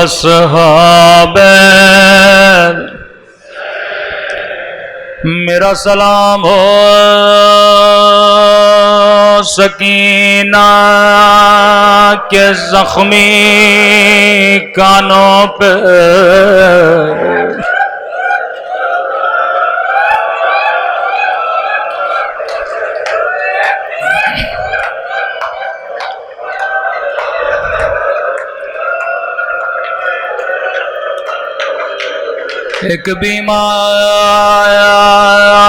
اصحاب. میرا سلام ہو سکینہ کے زخمی کانوں پہ ایک بیمار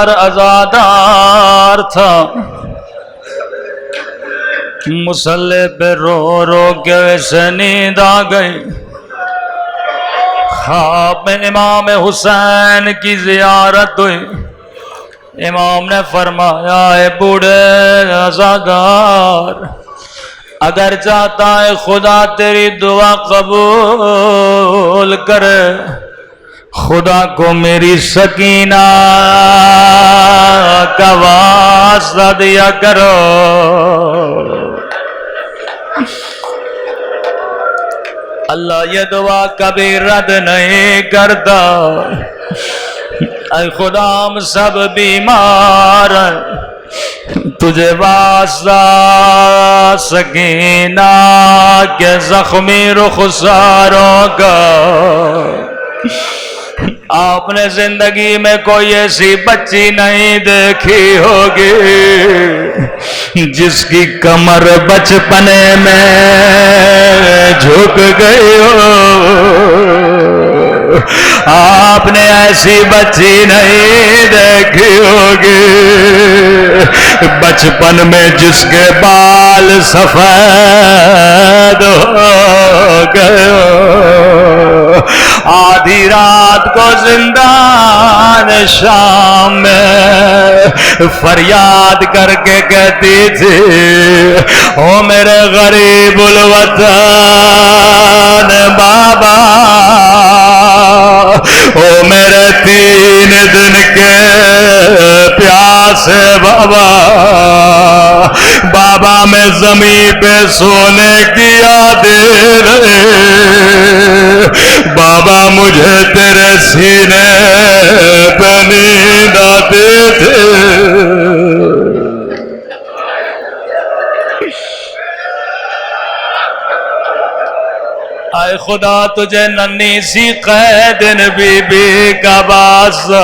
عزادار تھا مصلی پہ رو رو کے ویسے نیند آ گئی. خواب میں امام حسین کی زیارت ہوئی. امام نے فرمایا اے بوڑھے عزادار اگر چاہتا ہے خدا تیری دعا قبول کرے خدا کو میری سکینہ کا واسطہ دیا کرو. اللہ یہ دعا کبھی رد نہیں کرتا. اے خدا ہم سب بیمار ہیں تجھے واسطہ سکینہ کے زخمی رخساروں کا. آپ نے زندگی میں کوئی ایسی بچی نہیں دیکھی ہوگی جس کی کمر بچپنے میں جھک گئی ہو. آپ نے ایسی بچی نہیں دیکھی ہوگی بچپن میں جس کے بال سفید ہو گئے ہو. آدھی رات کو زندان شام میں فریاد کر کے کہتی تھی او میرے غریب الوطن بابا او میرے 3 دن کے پیاسے بابا بابا میں زمین پہ سونے کی یادیں رہے بابا مجھے تیرے سینے پہ نیند آتے تھے. اے خدا تجھے ننھی سی قید بی بی کا بادشاہ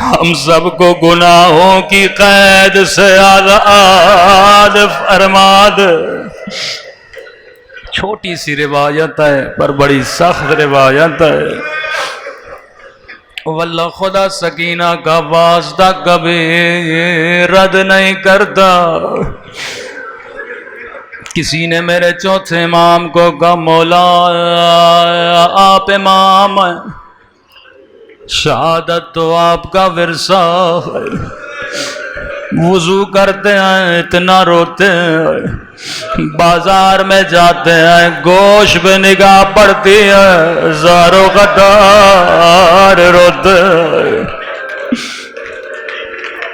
ہم سب کو گناہوں کی قید سے آزاد فرما دے. چھوٹی سی روایت ہے پر بڑی سخت روایت ہے. واللہ خدا سکینہ کا واسطہ کبھی رد نہیں کرتا. کسی نے میرے چوتھے امام کو کہا مولا آپ امام ہیں، شہادت تو آپ کا ورثہ ہے، وضو کرتے ہیں اتنا روتے ہیں، بازار میں جاتے ہیں گوشت پہ نگاہ پڑتی ہے زاروں قطار روتے ہیں.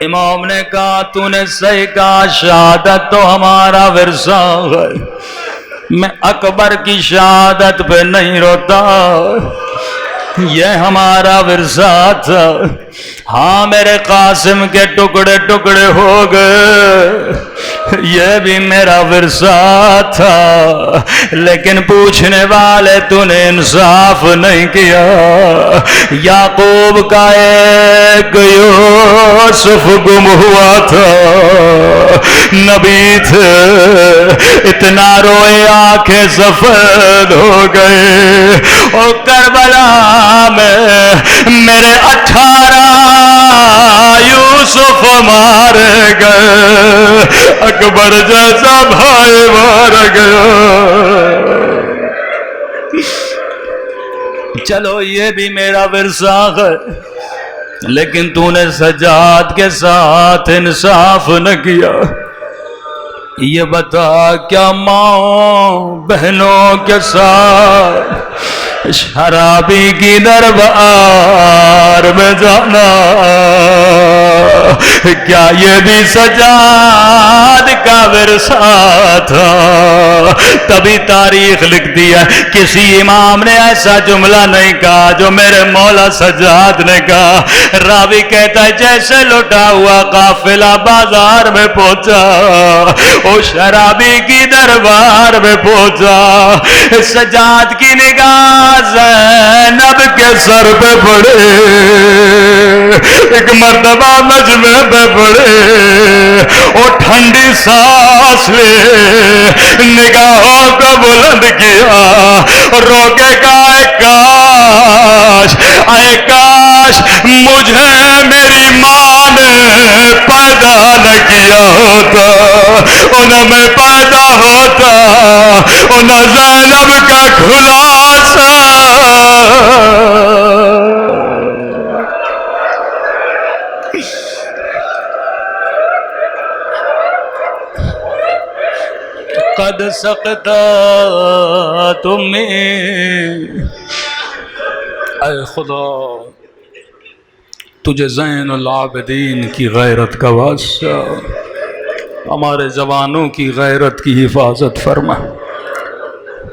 امام نے کہا تو نے صحیح کہا، شہادت تو ہمارا ورثہ ہے، میں اکبر کی شہادت پہ نہیں روتا، یہ ہمارا ورثہ تھا. ہاں میرے قاسم کے ٹکڑے ٹکڑے ہو گئے، یہ بھی میرا ورثہ تھا، لیکن پوچھنے والے تو نے انصاف نہیں کیا. یعقوب کا ایک یوسف گم ہوا تھا، نبی تھے، اتنا روئے آنکھیں سفید ہو گئے. اور کربلا میں میرے 18 یوسف مارے گئے، اکبر جیسا بھائی مار گیا. چلو یہ بھی میرا ورثہ ہے، لیکن تو نے سجاد کے ساتھ انصاف نہ کیا. یہ بتا کیا ماں بہنوں کے ساتھ شرابی کی دربار میں جانا، کیا یہ بھی سجاد کا ورثہ تھا؟ تبھی تاریخ لکھتی ہے کسی امام نے ایسا جملہ نہیں کہا جو میرے مولا سجاد نے کہا. راوی کہتا ہے جیسے لٹا ہوا قافلہ بازار میں پہنچا، وہ شرابی کی دربار میں پہنچا، سجاد کی نگاہ زینب کے سر پہ پڑے، ایک مرتبہ مجمع پہ پڑے، وہ ٹھنڈی سانس لے، نگاہوں کو بلند کیا، رو کے کہا اے کاش مجھے میری ماں نے پیدا نہ کیا ہوتا، نہ میں پیدا ہوتا، نہ زینب کا خلاصہ. قد سقطت تمہیں، اے خدا تجھے زین العابدین کی غیرت کا واسطہ، ہمارے جوانوں کی غیرت کی حفاظت فرما.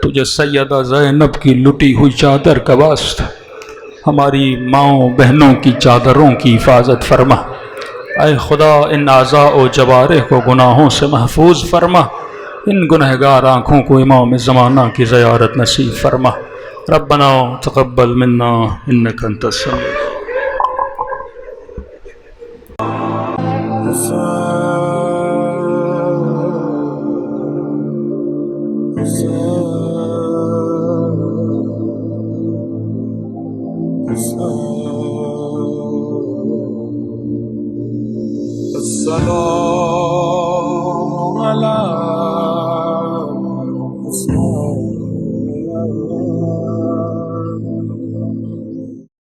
تجھے سیدہ زینب کی لٹی ہوئی چادر کا واسطہ، ہماری ماؤں بہنوں کی چادروں کی حفاظت فرما. اے خدا ان اعضاء و جوارح کو گناہوں سے محفوظ فرما، ان گنہگار آنکھوں کو امام زمانہ کی زیارت نصیب فرما. ربنا تقبل منا انک انت السمیع.